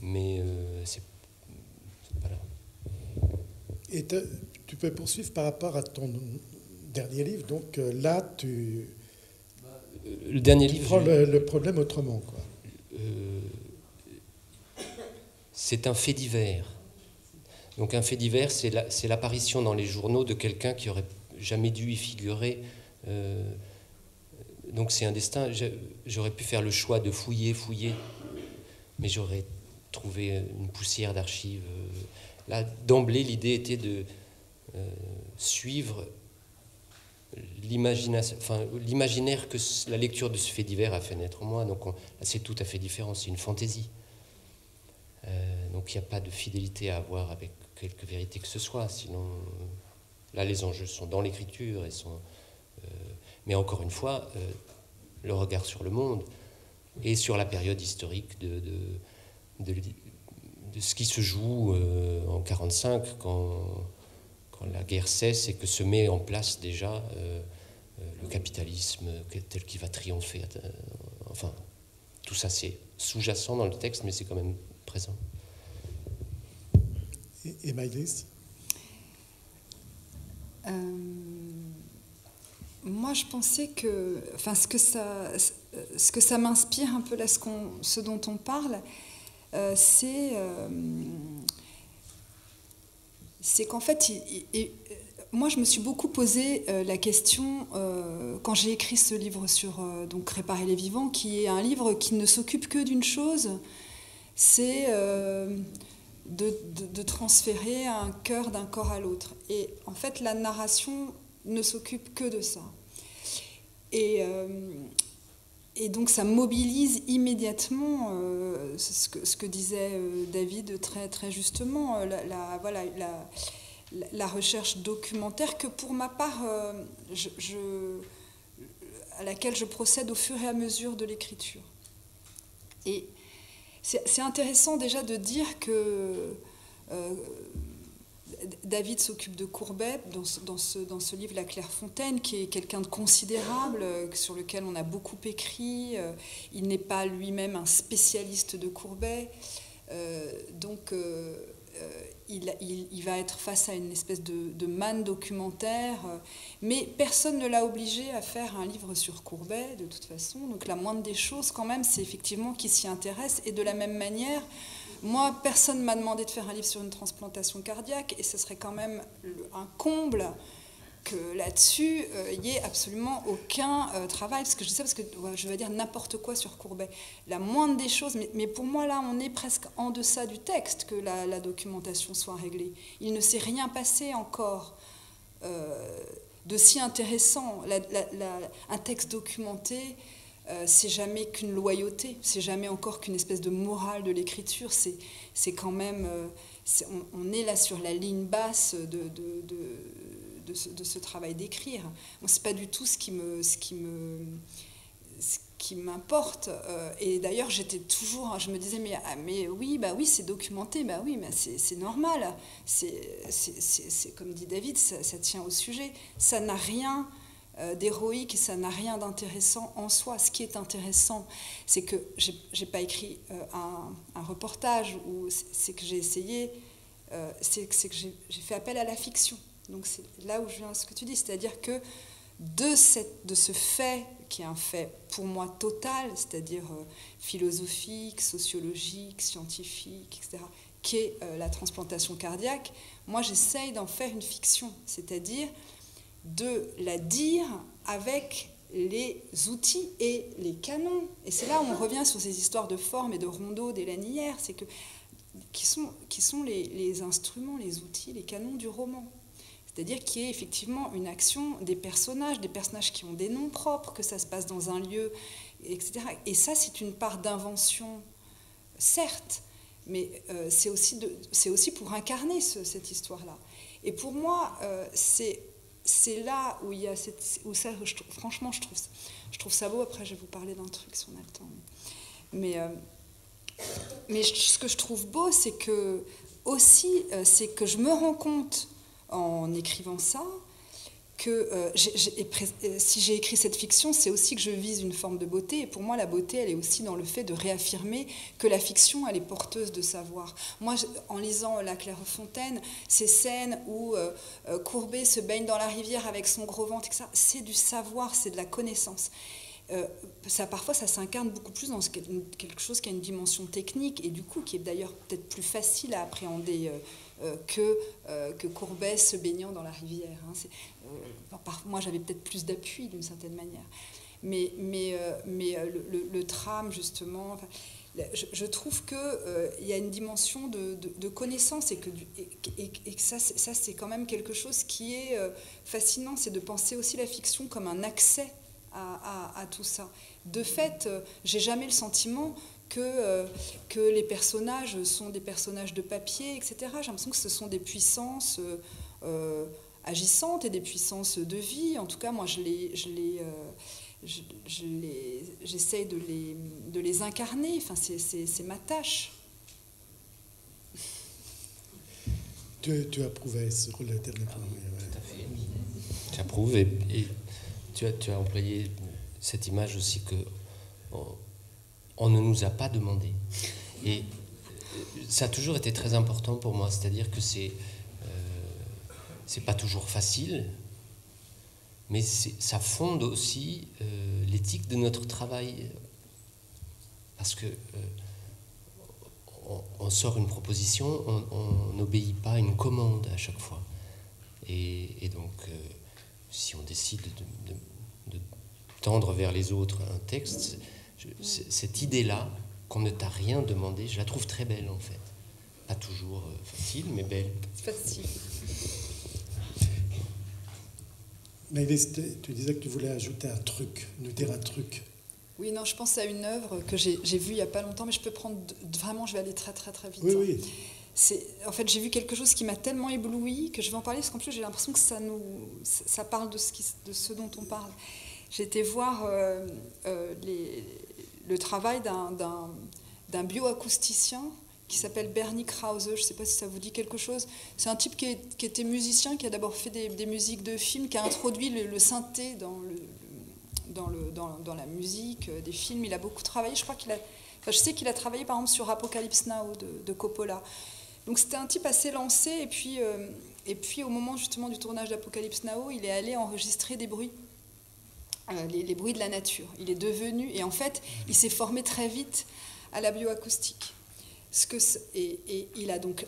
Mais c'est pas là. Et tu peux poursuivre par rapport à ton dernier livre. Donc là, le dernier livre, prends le problème autrement, quoi. C'est un fait divers. Donc un fait divers, c'est l'apparition dans les journaux de quelqu'un qui aurait jamais dû y figurer. Donc c'est un destin. J'aurais pu faire le choix de fouiller, mais j'aurais trouvé une poussière d'archives. Là, d'emblée, l'idée était de suivre l'imaginaire que la lecture de ce fait divers a fait naître en moi. Donc là, c'est tout à fait différent, c'est une fantaisie. Donc il n'y a pas de fidélité à avoir avec quelque vérité que ce soit, sinon là les enjeux sont dans l'écriture, mais encore une fois, le regard sur le monde et sur la période historique de ce qui se joue en 1945 quand la guerre cesse et que se met en place déjà le capitalisme tel qu'il va triompher. Enfin, tout ça c'est sous-jacent dans le texte, mais c'est quand même présent. Et Maëlys ? Moi, je pensais que, enfin, ce que ça m'inspire un peu là, ce dont on parle, c'est qu'en fait, moi, je me suis beaucoup posé la question quand j'ai écrit ce livre sur donc Réparer les vivants, qui est un livre qui ne s'occupe que d'une chose, c'est de transférer un cœur d'un corps à l'autre. Et en fait, la narration ne s'occupe que de ça. Et Et donc ça mobilise immédiatement ce que disait David très, très justement, la recherche documentaire que pour ma part, à laquelle je procède au fur et à mesure de l'écriture. Et c'est intéressant déjà de dire que David s'occupe de Courbet dans ce livre La Clairefontaine, qui est quelqu'un de considérable, sur lequel on a beaucoup écrit. Il n'est pas lui-même un spécialiste de Courbet. Donc il va être face à une espèce de manne documentaire. Mais personne ne l'a obligé à faire un livre sur Courbet, de toute façon. Donc la moindre des choses, quand même, c'est effectivement qu'il s'y intéresse. Et de la même manière... Moi, personne ne m'a demandé de faire un livre sur une transplantation cardiaque, et ce serait quand même un comble que là-dessus, il n'y ait absolument aucun travail, parce que je vais dire n'importe quoi sur Courbet. La moindre des choses, mais pour moi, là, on est presque en deçà du texte que la documentation soit réglée. Il ne s'est rien passé encore de si intéressant. Un texte documenté... c'est jamais qu'une loyauté, c'est jamais encore qu'une espèce de morale de l'écriture, c'est quand même, on est là sur la ligne basse de ce travail d'écrire. Bon, c'est pas du tout ce qui m'importe. Et d'ailleurs, j'étais toujours, je me disais, mais oui, c'est documenté, oui, mais c'est normal. C'est comme dit David, ça tient au sujet. Ça n'a rien d'héroïque, et ça n'a rien d'intéressant en soi. Ce qui est intéressant, c'est que j'ai pas écrit un reportage, ou c'est que j'ai essayé, c'est que j'ai fait appel à la fiction. Donc c'est là où je viens à ce que tu dis, c'est-à-dire que de ce fait, qui est un fait pour moi total, c'est-à-dire philosophique, sociologique, scientifique, etc., qui est la transplantation cardiaque, moi j'essaye d'en faire une fiction, c'est-à-dire de la dire avec les outils et les canons. Et c'est là où on revient sur ces histoires de forme et de rondeau d'Hélène, c'est que qui sont les instruments, les outils, les canons du roman. C'est-à-dire qu'il y a effectivement une action des personnages qui ont des noms propres, que ça se passe dans un lieu, etc. Et ça, c'est une part d'invention, certes, mais c'est aussi pour incarner cette histoire-là. Et pour moi, c'est là où il y a franchement, je trouve ça beau. Après, je vais vous parler d'un truc si on a le temps. Mais ce que je trouve beau, c'est que je me rends compte en écrivant ça que si j'ai écrit cette fiction, c'est aussi que je vise une forme de beauté. Et pour moi, la beauté, elle est aussi dans le fait de réaffirmer que la fiction, elle est porteuse de savoir. Moi, en lisant La Clairefontaine, ces scènes où Courbet se baigne dans la rivière avec son gros ventre, etc., c'est du savoir, c'est de la connaissance. Parfois, ça s'incarne beaucoup plus dans quelque chose qui a une dimension technique, et du coup, qui est d'ailleurs peut-être plus facile à appréhender que Courbet se baignant dans la rivière. Moi, j'avais peut-être plus d'appui d'une certaine manière. Mais le trame, justement, je trouve qu'il y a une dimension de connaissance, et que ça, c'est quand même quelque chose qui est fascinant, c'est de penser aussi la fiction comme un accès à tout ça. De fait, j'ai jamais le sentiment que les personnages sont des personnages de papier, etc. J'ai l'impression que ce sont des puissances agissantes et des puissances de vie. En tout cas, moi, j'essaye de les incarner. Enfin, c'est ma tâche. Tu approuvais sur le dernier point. Tout à fait. J'approuve, et tu as employé cette image aussi que on ne nous a pas demandé. Et ça a toujours été très important pour moi, c'est-à-dire que c'est pas toujours facile, mais ça fonde aussi l'éthique de notre travail, parce que on sort une proposition, on n'obéit pas à une commande à chaque fois, et donc si on décide de tendre vers les autres un texte, cette idée-là, qu'on ne t'a rien demandé, je la trouve très belle, en fait. Pas toujours facile, mais belle. C'est facile. Maëlys, tu disais que tu voulais ajouter un truc, nous dire un truc. Oui, non, je pense à une œuvre que j'ai vue il n'y a pas longtemps, mais je peux prendre... Vraiment, je vais aller très, très, très vite. Oui, oui. En fait, j'ai vu quelque chose qui m'a tellement ébloui que je vais en parler, parce qu'en plus, j'ai l'impression que ça parle de ce dont on parle. J'ai été voir le travail d'un bioacousticien qui s'appelle Bernie Krause. Je ne sais pas si ça vous dit quelque chose. C'est un type qui était musicien, qui a d'abord fait des musiques de films, qui a introduit le synthé dans la musique des films. Il a beaucoup travaillé. Je sais qu'il a travaillé par exemple sur Apocalypse Now de Coppola. Donc c'était un type assez lancé. Et puis au moment justement du tournage d'Apocalypse Now, il est allé enregistrer des bruits. Les bruits de la nature. Il est devenu, et en fait, il s'est formé très vite à la bioacoustique. Et il a donc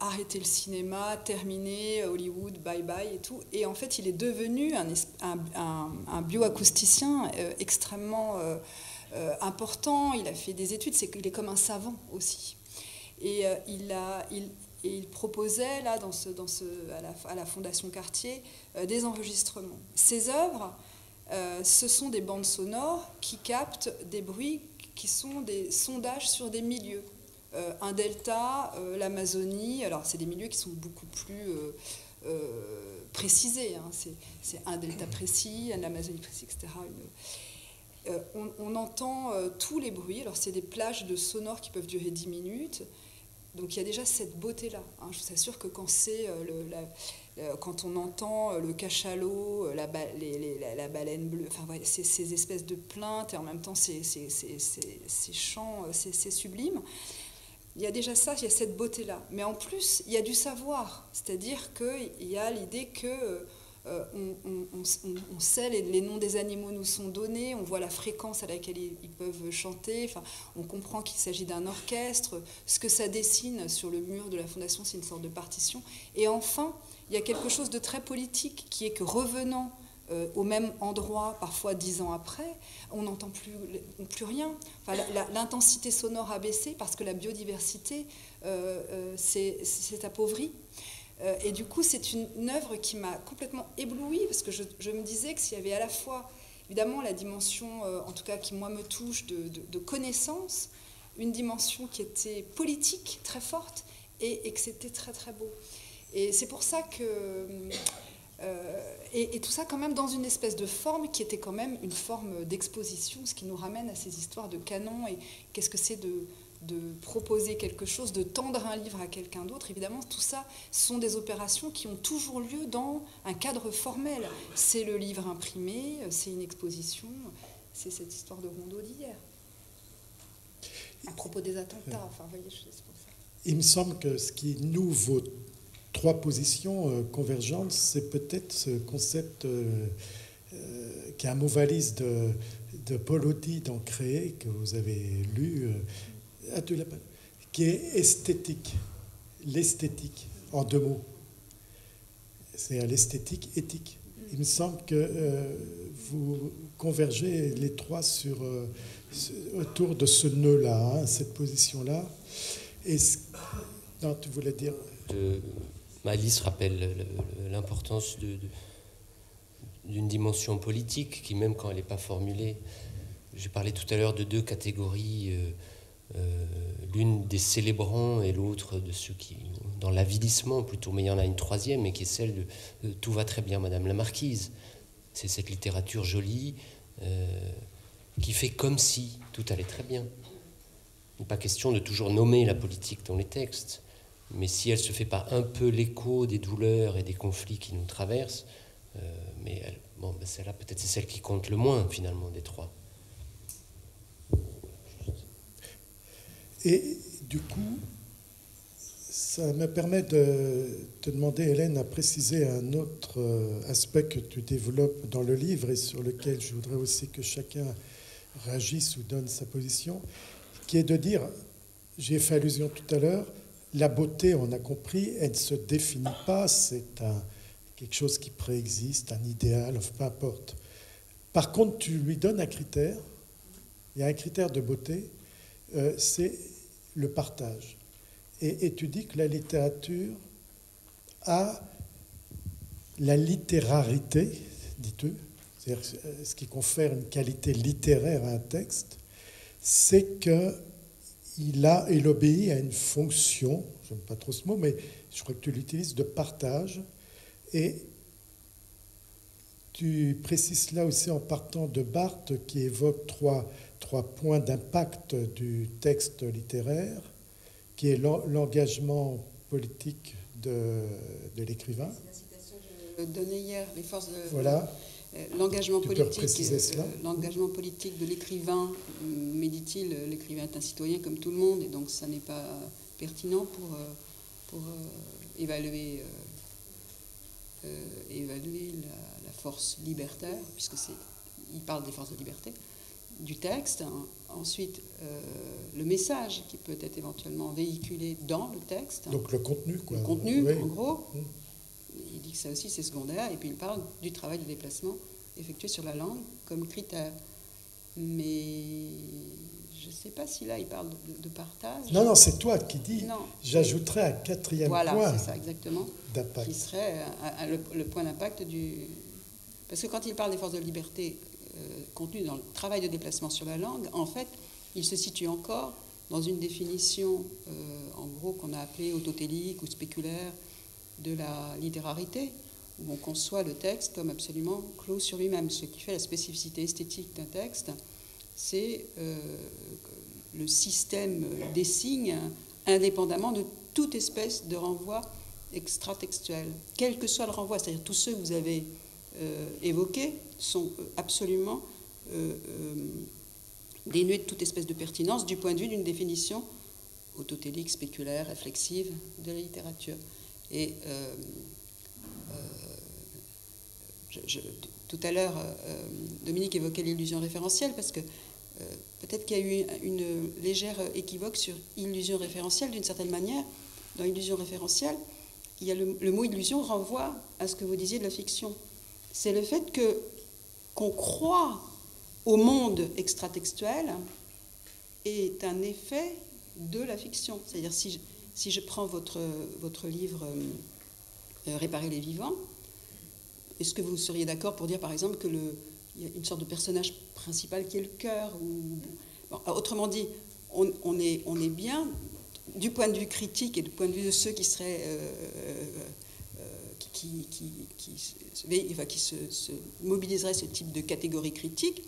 arrêté le cinéma, terminé Hollywood, bye bye et tout. Et en fait, il est devenu un bioacousticien extrêmement important. Il a fait des études, il est comme un savant aussi. Et il proposait là, à la Fondation Cartier, des enregistrements. Ses œuvres, ce sont des bandes sonores qui captent des bruits qui sont des sondages sur des milieux. Un delta, l'Amazonie, alors c'est des milieux qui sont beaucoup plus précisés. Hein. C'est un delta précis, l'Amazonie précis, etc. On entend tous les bruits. Alors c'est des plages de sonores qui peuvent durer 10 minutes. Donc il y a déjà cette beauté-là. Hein. Je vous assure que quand on entend le cachalot, la baleine bleue, enfin, ouais, ces espèces de plaintes et en même temps ces chants, c'est sublime. Il y a déjà ça, il y a cette beauté-là. Mais en plus, il y a du savoir. C'est-à-dire qu'il y a l'idée que on sait, les noms des animaux nous sont donnés, on voit la fréquence à laquelle ils peuvent chanter, enfin, on comprend qu'il s'agit d'un orchestre, ce que ça dessine sur le mur de la Fondation, c'est une sorte de partition. Et enfin, il y a quelque chose de très politique, qui est que revenant au même endroit, parfois 10 ans après, on n'entend plus rien. Enfin, l'intensité sonore a baissé parce que la biodiversité s'est appauvrie. Et du coup, c'est une œuvre qui m'a complètement éblouie, parce que je me disais que s'il y avait à la fois, évidemment, la dimension, en tout cas qui moi me touche, de connaissance, une dimension qui était politique, très forte, et que c'était très très beau. Et c'est pour ça que... et tout ça quand même dans une espèce de forme qui était quand même une forme d'exposition, ce qui nous ramène à ces histoires de canon, et qu'est-ce que c'est de proposer quelque chose, de tendre un livre à quelqu'un d'autre. Évidemment, tout ça sont des opérations qui ont toujours lieu dans un cadre formel. C'est le livre imprimé, c'est une exposition, c'est cette histoire de rondeau d'hier. À propos des attentats, enfin, vous voyez, c'est pour ça. Il me semble que ce qui noue vos 3 positions convergentes, c'est peut-être ce concept qui est un mot valise de Paul Audy dans Créer, que vous avez lu, qui est esthétique, l'esthétique, en 2 mots. C'est l'esthétique éthique. Il me semble que vous convergez les 3 autour de ce nœud-là, hein, cette position-là. Non, tu voulais dire... Alice rappelle l'importance d'une dimension politique qui, même quand elle n'est pas formulée, j'ai parlé tout à l'heure de 2 catégories, l'une des célébrants et l'autre de ceux qui, dans l'avilissement plutôt, mais il y en a une 3e, et qui est celle de Tout va très bien, Madame la Marquise. C'est cette littérature jolie qui fait comme si tout allait très bien. Il n'est pas question de toujours nommer la politique dans les textes, mais si elle ne se fait pas un peu l'écho des douleurs et des conflits qui nous traversent, celle-là, peut-être c'est celle qui compte le moins, finalement, des 3. Et du coup, ça me permet de te demander, Hélène, à préciser un autre aspect que tu développes dans le livre et sur lequel je voudrais aussi que chacun réagisse ou donne sa position, qui est de dire, j'ai fait allusion tout à l'heure, la beauté, on a compris, elle ne se définit pas, c'est quelque chose qui préexiste, un idéal, enfin, peu importe. Par contre, tu lui donnes un critère, il y a un critère de beauté, c'est le partage. Et tu dis que la littérature a la littérarité, dis-tu, c'est-à-dire ce qui confère une qualité littéraire à un texte, c'est qu'il obéit à une fonction, je n'aime pas trop ce mot, mais je crois que tu l'utilises, de partage. Et tu précises là aussi en partant de Barthes, qui évoque trois points d'impact du texte littéraire, qui est l'engagement politique de l'écrivain. C'est la citation que je donnais hier, les forces de... Voilà. L'engagement politique de l'écrivain, mais dit-il, l'écrivain est un citoyen comme tout le monde, et donc ça n'est pas pertinent pour évaluer la force libertaire, puisque il parle des forces de liberté du texte. Ensuite, le message qui peut être éventuellement véhiculé dans le texte. Donc le contenu, quoi. Le contenu, oui. En gros. Il dit que ça aussi, c'est secondaire. Et puis il parle du travail de déplacement effectué sur la langue comme critère. Mais je ne sais pas si là, il parle de partage. Non, c'est toi qui dis. Non. J'ajouterais un quatrième point. Voilà, c'est ça, exactement. D'impact. Qui serait le point d'impact du... Parce que quand il parle des forces de liberté contenues dans le travail de déplacement sur la langue, en fait, il se situe encore dans une définition, en gros, qu'on a appelée autotélique ou spéculaire de la littérarité, où on conçoit le texte comme absolument clos sur lui-même. Ce qui fait la spécificité esthétique d'un texte, c'est le système des signes indépendamment de toute espèce de renvoi extratextuel. Quel que soit le renvoi, c'est-à-dire tous ceux que vous avez évoqués sont absolument dénués de toute espèce de pertinence du point de vue d'une définition autotélique, spéculaire, réflexive de la littérature. Et tout à l'heure, Dominique évoquait l'illusion référentielle, parce que peut-être qu'il y a eu une légère équivoque sur illusion référentielle. D'une certaine manière, dans illusion référentielle, il y a le mot illusion renvoie à ce que vous disiez de la fiction. C'est le fait qu'on croit au monde extratextuel est un effet de la fiction. C'est-à-dire, si je prends votre livre Réparer les vivants, est-ce que vous seriez d'accord pour dire, par exemple, qu'il y a une sorte de personnage principal qui est le cœur bon, autrement dit, on est bien, du point de vue critique et du point de vue de ceux qui seraient... qui se mobiliseraient ce type de catégorie critique,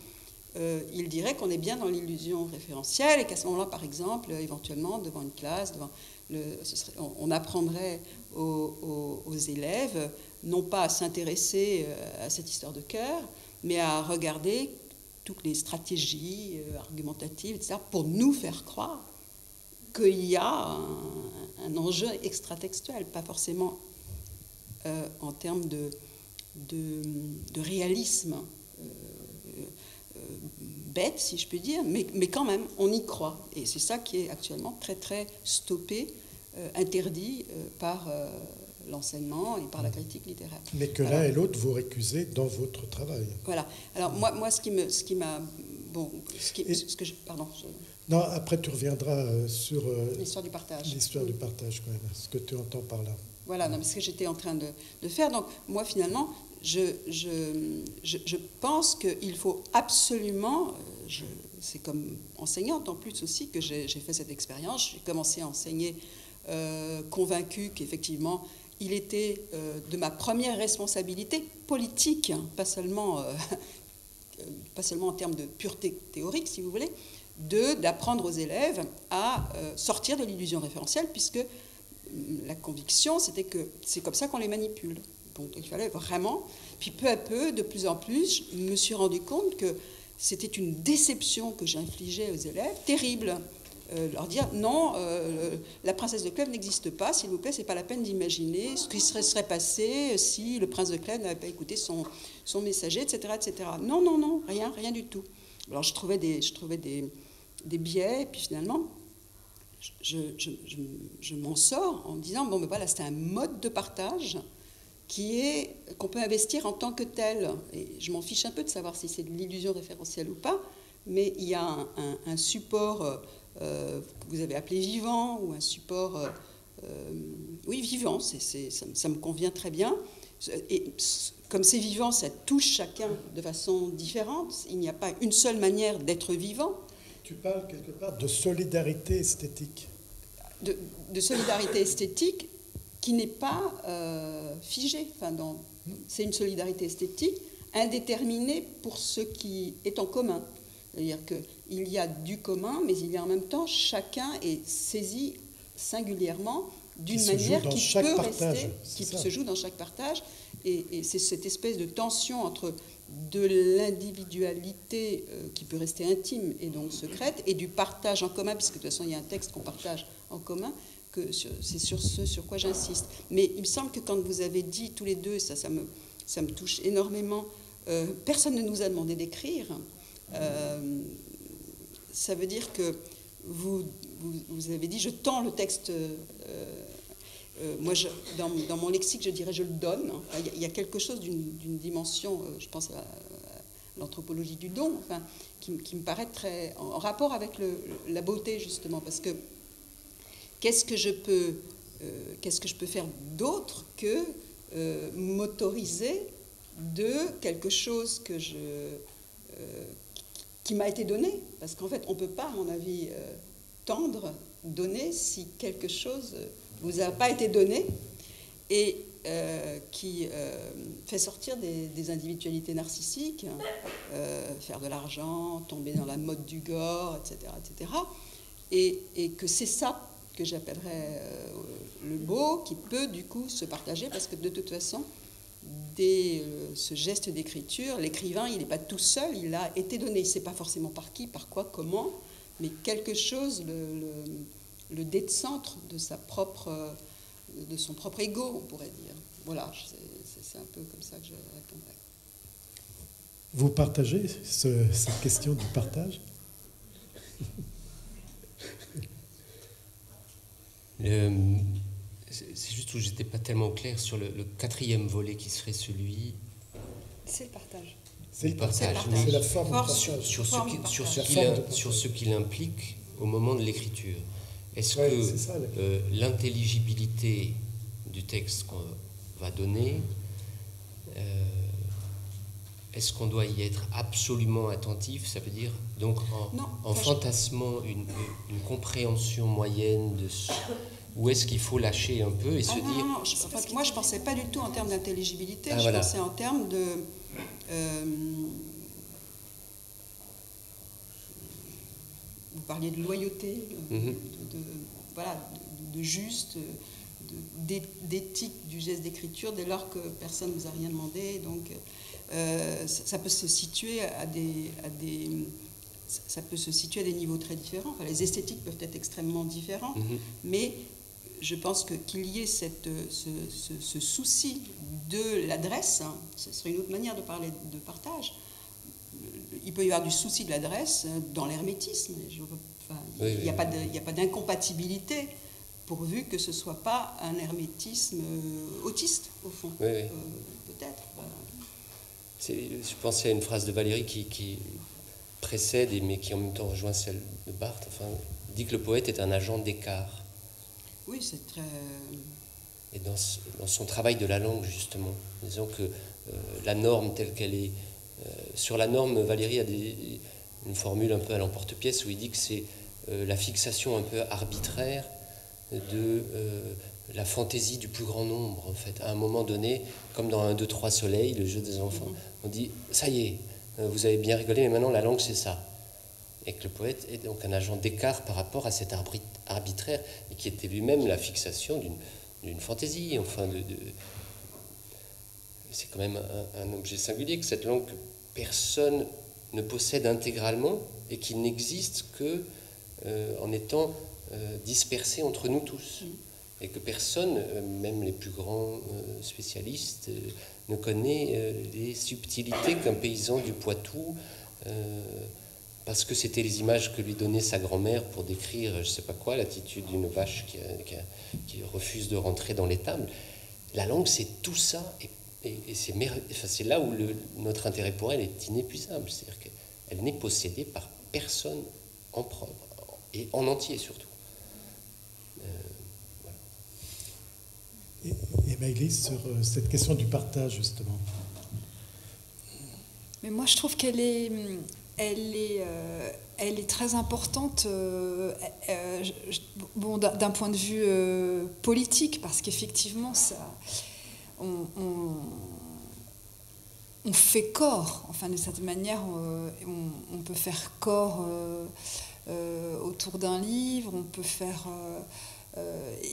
il dirait qu'on est bien dans l'illusion référentielle et qu'à ce moment-là, par exemple, éventuellement, devant une classe, on apprendrait aux élèves non pas à s'intéresser à cette histoire de cœur, mais à regarder toutes les stratégies argumentatives, etc., pour nous faire croire qu'il y a un enjeu extratextuel, pas forcément en termes de réalisme bête, si je puis dire, mais quand même, on y croit. Et c'est ça qui est actuellement très, très stoppé, interdit par l'enseignement et par la critique littéraire. Mais que l'un et l'autre vous récusez dans votre travail. Voilà. Alors, moi ce qui m'a... Bon, pardon. Non, après tu reviendras sur... l'histoire du partage. L'histoire du partage, quand même, ce que tu entends par là. Voilà, non, mais ce que j'étais en train de faire. Donc, moi, finalement, je pense qu'il faut absolument... c'est comme enseignante, en plus aussi, que j'ai fait cette expérience. J'ai commencé à enseigner convaincue qu'effectivement, il était de ma première responsabilité politique, hein, pas seulement en termes de pureté théorique, si vous voulez, d'apprendre aux élèves à sortir de l'illusion référentielle, puisque la conviction, c'était que c'est comme ça qu'on les manipule. Donc il fallait vraiment... Puis peu à peu, de plus en plus, je me suis rendu compte que c'était une déception que j'infligeais aux élèves, terrible. Leur dire, non, la princesse de Clèves n'existe pas, s'il vous plaît, c'est pas la peine d'imaginer ce qui serait passé si le prince de Clèves n'avait pas écouté son messager, etc., etc. Non, rien du tout. Alors je trouvais des biais, et puis finalement... Je m'en sors en me disant, bon, ben voilà, c'est un mode de partage qu'on peut investir en tant que tel. Et je m'en fiche un peu de savoir si c'est de l'illusion référentielle ou pas, mais il y a un support que vous avez appelé vivant, ou un support, oui, vivant, ça me convient très bien. Et comme c'est vivant, ça touche chacun de façon différente. Il n'y a pas une seule manière d'être vivant. Tu parles quelque part de solidarité esthétique. De solidarité esthétique qui n'est pas figée. Enfin, c'est une solidarité esthétique indéterminée pour ce qui est en commun. C'est-à-dire qu'il y a du commun, mais il y a en même temps, chacun est saisi singulièrement d'une manière qui peut rester, qui se joue dans chaque partage. Et c'est cette espèce de tension entre de l'individualité qui peut rester intime et donc secrète, et du partage en commun, puisque de toute façon il y a un texte qu'on partage en commun, que c'est sur ce sur quoi j'insiste. Mais il me semble que quand vous avez dit tous les deux, et ça me touche énormément, personne ne nous a demandé d'écrire. Ça veut dire que vous avez dit, je tends le texte. Moi, dans mon lexique, je dirais je le donne. Enfin, il y a quelque chose d'une dimension, je pense à l'anthropologie du don, enfin, qui me paraît très en rapport avec la beauté, justement, parce que qu'est-ce que je peux faire d'autre que m'autoriser de quelque chose qui m'a été donné, parce qu'en fait, on ne peut pas, à mon avis, donner si quelque chose vous a pas été donné et qui fait sortir des individualités narcissiques, faire de l'argent, tomber dans la mode du gore, etc., etc. Et que c'est ça que j'appellerais le beau, qui peut du coup se partager, parce que de toute façon, dès ce geste d'écriture, l'écrivain, il n'est pas tout seul, il a été donné, il ne sait pas forcément par qui, par quoi, comment, mais quelque chose le décentre de son propre ego, on pourrait dire. Voilà, c'est un peu comme ça que je répondrais. Vous partagez cette question du partage? C'est juste où j'étais pas tellement clair sur le quatrième volet qui serait celui... C'est le partage. C'est le partage. C'est la forme du partage. Sur ce qu'il implique au moment de l'écriture. Est-ce que l'intelligibilité du texte qu'on va donner, est-ce qu'on doit y être absolument attentif? Ça veut dire, donc, en fantasmant une compréhension moyenne de ce... Ou est-ce qu'il faut lâcher un peu et se dire... Non, moi, je ne pensais pas du tout en termes d'intelligibilité, je voilà. pensais en termes de... vous parliez de loyauté, de juste, d'éthique du geste d'écriture, dès lors que personne ne vous a rien demandé. Donc, ça peut se situer ça peut se situer à des niveaux très différents. Enfin, les esthétiques peuvent être extrêmement différentes, mais je pense qu'il y ait ce souci de l'adresse, hein, ce serait une autre manière de parler de partage. Il peut y avoir du souci de l'adresse dans l'hermétisme. Il n'y a pas d'incompatibilité, pourvu que ce ne soit pas un hermétisme autiste, au fond. Peut-être. Je pensais à une phrase de Valérie qui précède, mais qui en même temps rejoint celle de Barthes. Enfin, dit que le poète est un agent d'écart. Oui, c'est très... Et dans son travail de la langue, justement, disons que la norme telle qu'elle est... sur la norme, Valérie a une formule un peu à l'emporte-pièce où il dit que c'est la fixation un peu arbitraire de la fantaisie du plus grand nombre, en fait. À un moment donné, comme dans 1, 2, 3 soleil, le jeu des enfants, on dit « ça y est, vous avez bien rigolé, mais maintenant la langue c'est ça ». Et que le poète est donc un agent d'écart par rapport à cet arbitraire, et qui était lui-même la fixation d'une fantaisie, enfin c'est quand même un objet singulier que cette langue que personne ne possède intégralement et qui n'existe que en étant dispersée entre nous tous, et que personne, même les plus grands spécialistes, ne connaît les subtilités qu'un paysan du Poitou, parce que c'était les images que lui donnait sa grand-mère pour décrire, je ne sais pas quoi, l'attitude d'une vache qui refuse de rentrer dans l'étable. La langue, c'est tout ça, et c'est là où notre intérêt pour elle est inépuisable. C'est-à-dire qu'elle n'est possédée par personne en propre, et en entier surtout. Et Maëlys, sur cette question du partage, justement. Mais moi, je trouve qu'elle est, elle est très importante bon, d'un point de vue politique, parce qu'effectivement, on fait corps. Enfin, de cette manière, on peut faire corps autour d'un livre, on peut faire...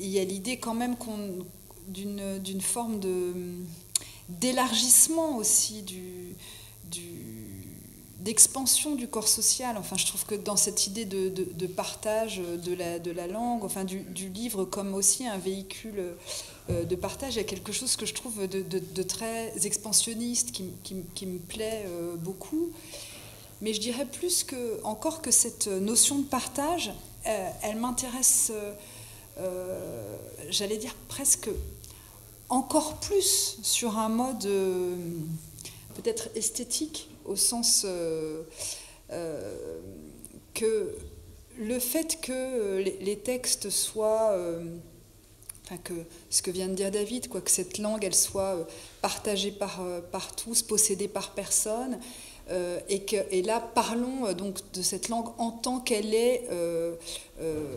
il y a l'idée quand même d'une forme d'élargissement aussi d'expansion du corps social. Enfin, je trouve que dans cette idée de partage de la langue, enfin, du livre comme aussi un véhicule de partage, il y a quelque chose que je trouve de très expansionniste qui me plaît beaucoup. Mais je dirais encore que cette notion de partage, elle m'intéresse, j'allais dire presque encore plus sur un mode peut-être esthétique, au sens que le fait que les textes soient, enfin que ce que vient de dire David, quoi, que cette langue elle soit partagée par tous, possédée par personne, et là parlons donc de cette langue en tant qu'elle est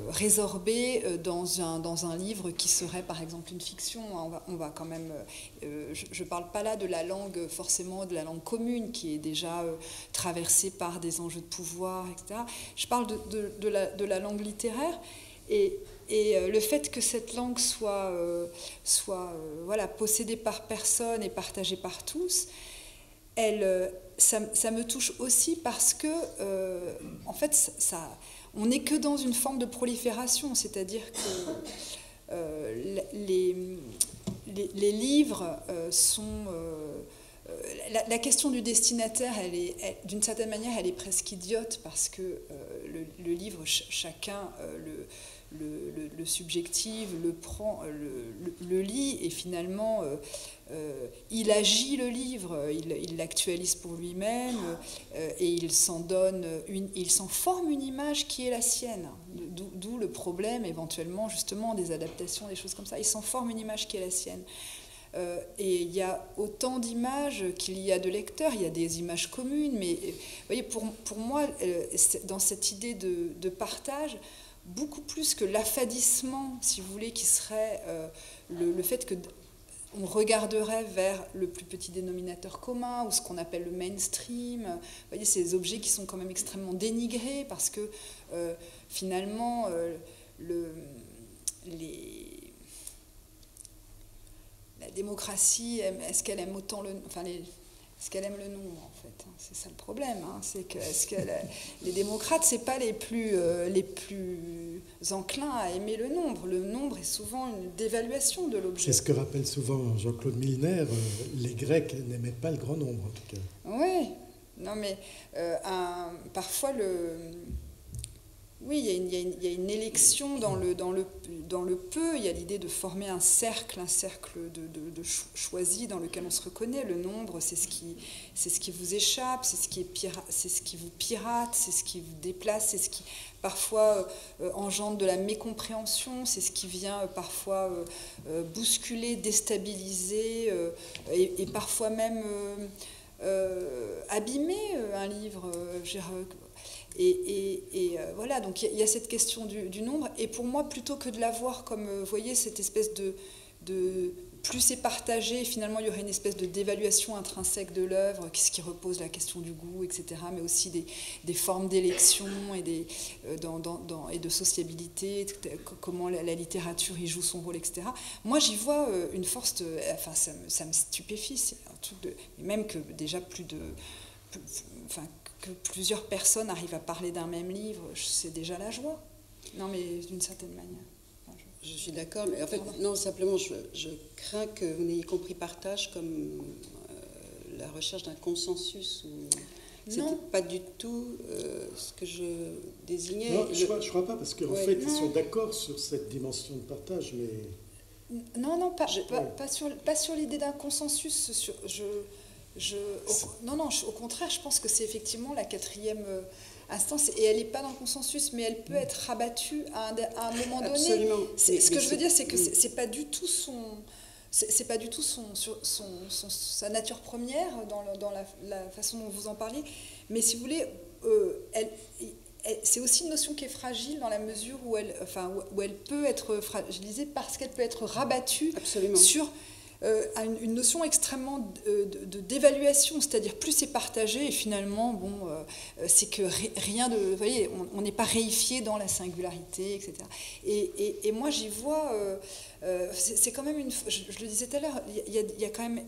résorbée dans un livre qui serait par exemple une fiction. On va quand même, je ne parle pas là de la langue forcément de la langue commune qui est déjà traversée par des enjeux de pouvoir, etc. Je parle de la langue littéraire, et le fait que cette langue soit voilà, possédée par personne et partagée par tous, ça me touche aussi parce que, en fait, on n'est que dans une forme de prolifération, c'est-à-dire que les livres sont... la question du destinataire, d'une certaine manière, elle est presque idiote, parce que le livre, chacun le subjective, le prend, le lit, et finalement il agit le livre, il l'actualise pour lui-même, et il s'en forme une image qui est la sienne, d'où le problème éventuellement justement des adaptations, des choses comme ça. Il s'en forme une image qui est la sienne. Et il y a autant d'images qu'il y a de lecteurs, il y a des images communes, mais vous voyez, pour moi, dans cette idée de partage, beaucoup plus que l'affadissement, si vous voulez, qui serait le fait que on regarderait vers le plus petit dénominateur commun, ou ce qu'on appelle le mainstream. Vous voyez, ces objets qui sont quand même extrêmement dénigrés, parce que finalement, la démocratie, est-ce qu'elle aime autant est-ce qu'elle aime le nombre, en fait? C'est ça le problème. C'est que les démocrates, c'est pas les plus enclins à aimer le nombre. Le nombre est souvent une dévaluation de l'objet. C'est ce que rappelle souvent Jean-Claude Milner. Les Grecs n'aimaient pas le grand nombre, en tout cas. Oui, non, mais parfois oui, il y a une élection dans le peu. Il y a l'idée de former un cercle de choisis dans lequel on se reconnaît. Le nombre, c'est ce qui vous échappe, c'est ce qui vous pirate, c'est ce qui vous déplace, c'est ce qui parfois engendre de la mécompréhension, c'est ce qui vient parfois bousculer, déstabiliser et parfois même abîmer un livre. Et voilà, donc il y a cette question du nombre, et pour moi, plutôt que de la voir comme, vous voyez, cette espèce de plus c'est partagé, finalement il y aurait une espèce de dévaluation intrinsèque de l'œuvre, qui repose la question du goût, etc., mais aussi des formes d'élection et de sociabilité, comment la littérature y joue son rôle, etc. Moi j'y vois une force, enfin ça me stupéfie, c'est un truc même que déjà que plusieurs personnes arrivent à parler d'un même livre, c'est déjà la joie. Non, mais d'une certaine manière. Je suis d'accord, mais en fait, non, simplement, je crains que vous n'ayez compris partage comme la recherche d'un consensus. C'était pas du tout ce que je désignais. Non, je crois pas, parce qu'en fait, ils sont d'accord sur cette dimension de partage, mais... Non, pas sur l'idée d'un consensus. Au contraire, je pense que c'est effectivement la quatrième instance, et elle n'est pas dans le consensus, mais elle peut être rabattue à un moment donné. Absolument. Ce que je veux dire, c'est que c'est pas du tout c'est pas du tout sa nature première dans la façon dont vous en parlez, mais si vous voulez, c'est aussi une notion qui est fragile dans la mesure où elle peut être fragilisée parce qu'elle peut être rabattue Absolument. sur une notion extrêmement d'évaluation, c'est-à-dire plus c'est partagé et finalement, c'est que rien de... Vous voyez, on n'est pas réifié dans la singularité, etc. Et moi, j'y vois... c'est quand même je le disais tout à l'heure, il y a quand même...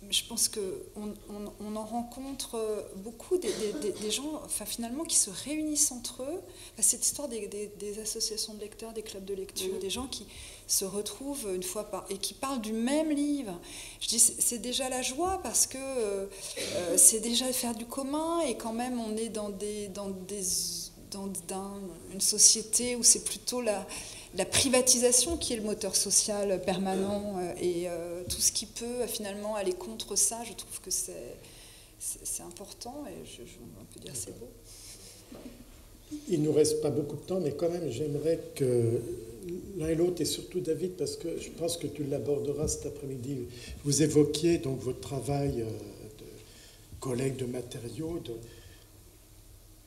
je pense qu'on en rencontre beaucoup des gens, finalement, qui se réunissent entre eux. Cette histoire des associations de lecteurs, des clubs de lecture, des gens qui se retrouvent une fois et qui parlent du même livre. Je dis, c'est déjà la joie parce que c'est déjà faire du commun et quand même on est dans une société où c'est plutôt la privatisation qui est le moteur social permanent et tout ce qui peut finalement aller contre ça, je trouve que c'est important et on peut dire c'est beau. Il ne nous reste pas beaucoup de temps, mais quand même j'aimerais que l'un et l'autre, et surtout David, parce que je pense que tu l'aborderas cet après-midi, vous évoquiez donc votre travail de collecte de matériaux,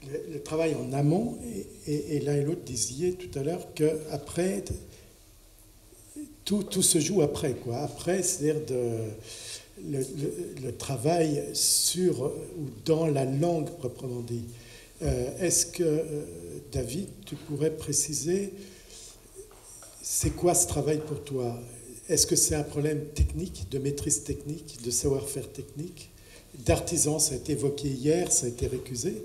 le travail en amont, et l'un et l'autre disiez tout à l'heure qu'après, tout se joue après, quoi. Après, c'est-à-dire le travail sur ou dans la langue proprement dit. Est-ce que, David, tu pourrais préciser, c'est quoi ce travail pour toi? Est-ce que c'est un problème technique, de maîtrise technique, de savoir-faire technique, d'artisan, ça a été évoqué hier, ça a été récusé?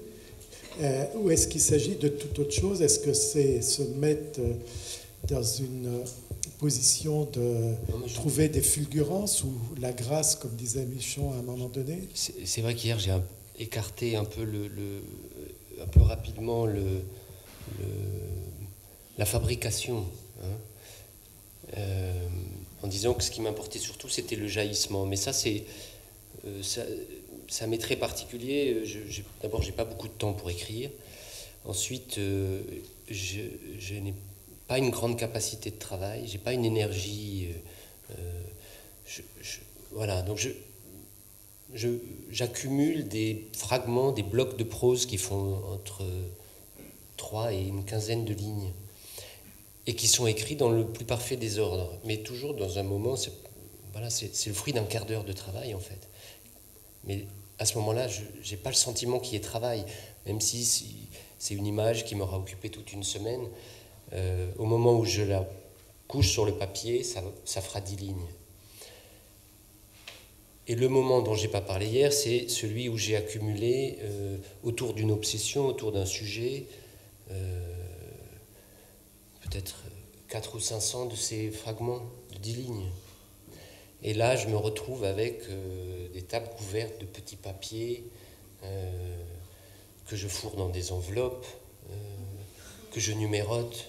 Ou est-ce qu'il s'agit de toute autre chose? Est-ce que c'est se mettre dans une position de trouver des fulgurances ou la grâce, comme disait Michon à un moment donné? C'est vrai qu'hier, j'ai écarté un peu, un peu rapidement la fabrication, hein, en disant que ce qui m'importait surtout, c'était le jaillissement. Mais ça, ça m'est très particulier. D'abord, j'ai pas beaucoup de temps pour écrire. Ensuite, je n'ai pas une grande capacité de travail. J'ai pas une énergie. Voilà. Donc j'accumule des fragments, des blocs de prose qui font entre 3 et une quinzaine de lignes et qui sont écrits dans le plus parfait désordre, mais toujours dans un moment. C'est le fruit d'un quart d'heure de travail en fait. Mais à ce moment-là, je n'ai pas le sentiment qu'il y ait travail, même si c'est une image qui m'aura occupé toute une semaine. Au moment où je la couche sur le papier, ça fera 10 lignes. Et le moment dont je n'ai pas parlé hier, c'est celui où j'ai accumulé autour d'une obsession, autour d'un sujet, peut-être 400 ou 500 de ces fragments de 10 lignes. Et là, je me retrouve avec des tables couvertes de petits papiers que je fourre dans des enveloppes, que je numérote.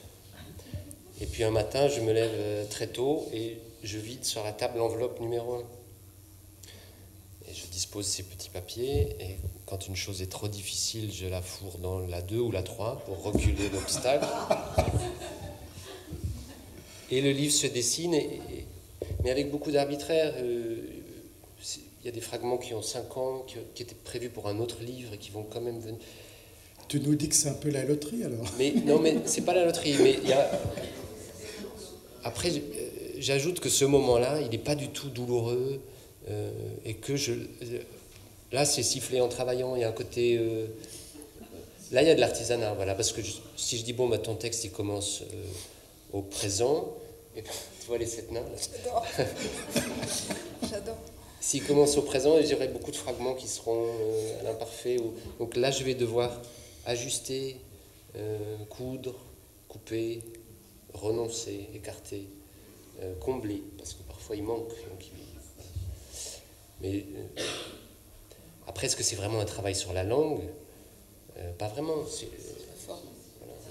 Et puis un matin, je me lève très tôt et je vide sur la table l'enveloppe numéro 1. Et je dispose ces petits papiers. Et quand une chose est trop difficile, je la fourre dans la 2 ou la 3 pour reculer l'obstacle. Et le livre se dessine, mais avec beaucoup d'arbitraire. Il y a des fragments qui ont 5 ans, qui étaient prévus pour un autre livre et qui vont quand même venir. Tu nous dis que c'est un peu la loterie, alors? Non, mais c'est pas la loterie. Mais après, j'ajoute que ce moment-là, il n'est pas du tout douloureux et que là, c'est sifflé en travaillant. Il y a un côté... Là, il y a de l'artisanat, voilà. Parce que si je dis, bon, ton texte, il commence au présent... Et tu vois les 7 nains là. J'adore. S'il commence au présent, j'aurai beaucoup de fragments qui seront à l'imparfait. Donc là, je vais devoir ajuster, coudre, couper, renoncer, écarter, combler, parce que parfois il manque. Mais après, est-ce que c'est vraiment un travail sur la langue? Pas vraiment.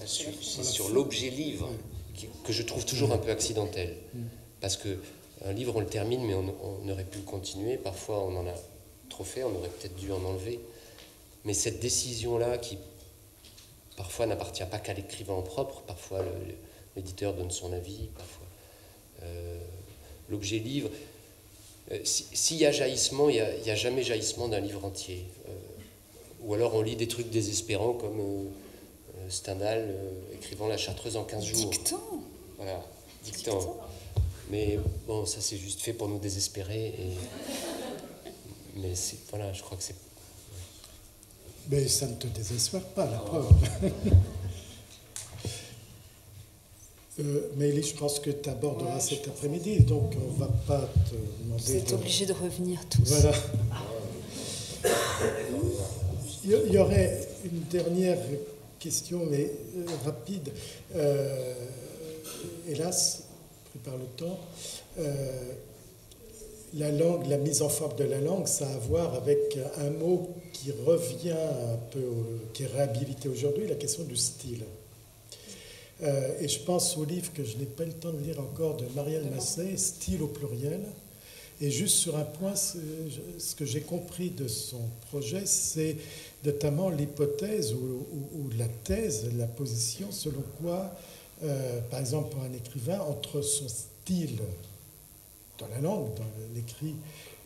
C'est sur l'objet livre. Que je trouve toujours un peu accidentel. Parce qu'un livre, on le termine, mais on aurait pu le continuer. Parfois, on en a trop fait, on aurait peut-être dû en enlever. Mais cette décision-là, qui parfois n'appartient pas qu'à l'écrivain en propre, parfois l'éditeur donne son avis, parfois l'objet livre. S'il y a jaillissement, il n'y a jamais jaillissement d'un livre entier. Ou alors on lit des trucs désespérants comme Stendhal écrivant La Chartreuse en 15 jours. Dictant. Voilà, dictant. Mais bon, ça c'est juste fait pour nous désespérer. Mais voilà, je crois que c'est... Mais ça ne te désespère pas, la preuve. Mélie, je pense que tu aborderas cet après-midi, donc on ne va pas te demander... Vous êtes obligés de revenir tous. Voilà. Il y aurait une dernière question, mais rapide. Hélas, pris par le temps, la langue, la mise en forme de la langue, ça a à voir avec un mot qui revient un peu, qui est réhabilité aujourd'hui, la question du style. Et je pense au livre que je n'ai pas eu le temps de lire encore de Marielle Massé, Style au pluriel. Et juste sur un point, ce que j'ai compris de son projet, c'est notamment l'hypothèse ou la thèse, la position selon quoi, par exemple pour un écrivain, entre son style dans la langue, dans l'écrit,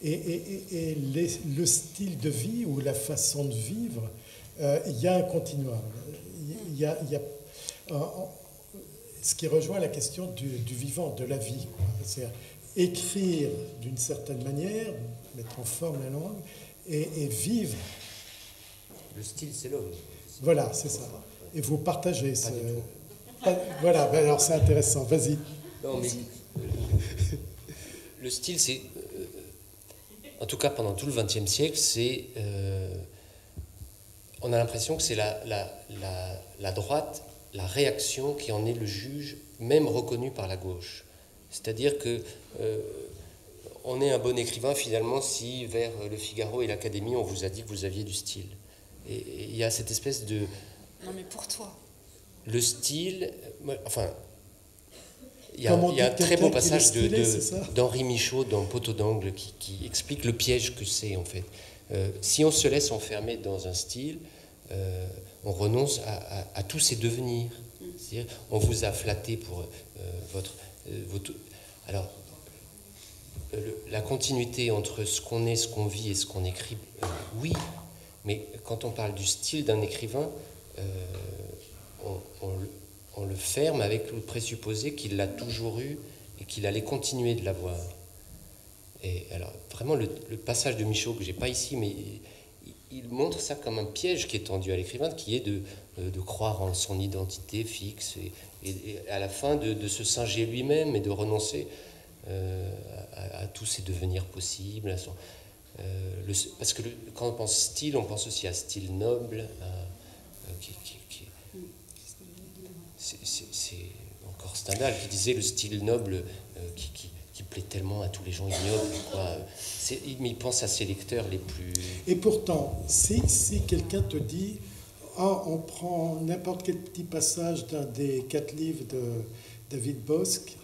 et le style de vie ou la façon de vivre, il y a un continuum. Il y a ce qui rejoint la question du vivant, de la vie. C'est-à-dire écrire d'une certaine manière, mettre en forme la langue, et vivre. Le style, c'est l'homme. Voilà, c'est ça. Et vous partagez ce... Voilà, ben alors c'est intéressant. Vas-y. Non, mais le style, c'est... en tout cas, pendant tout le XXe siècle, c'est... on a l'impression que c'est la droite, la réaction qui en est le juge, même reconnu par la gauche. C'est-à-dire que on est un bon écrivain finalement si vers Le Figaro et l'Académie on vous a dit que vous aviez du style. Et il y a cette espèce de... Non mais pour toi. Le style... Enfin, il y a un très beau passage d'Henri Michaud dans Poteau d'angle qui explique le piège que c'est en fait. Si on se laisse enfermer dans un style, on renonce à tous ses devenirs. C'est-à-dire, on vous a flatté pour votre... Alors, la continuité entre ce qu'on est, ce qu'on vit et ce qu'on écrit, oui, mais quand on parle du style d'un écrivain, on le ferme avec le présupposé qu'il l'a toujours eu et qu'il allait continuer de l'avoir. Et alors, vraiment, le passage de Michaud, que je n'ai pas ici, mais il montre ça comme un piège qui est tendu à l'écrivain, qui est de croire en son identité fixe et à la fin de se singer lui-même et de renoncer à tous ses devenirs possibles. Parce que quand on pense style, on pense aussi à style noble, c'est encore Stendhal qui disait le style noble qui plaît tellement à tous les gens ignobles, quoi. Il pense à ses lecteurs les plus... Et pourtant, si quelqu'un te dit on prend n'importe quel petit passage d'un des 4 livres de David Bosque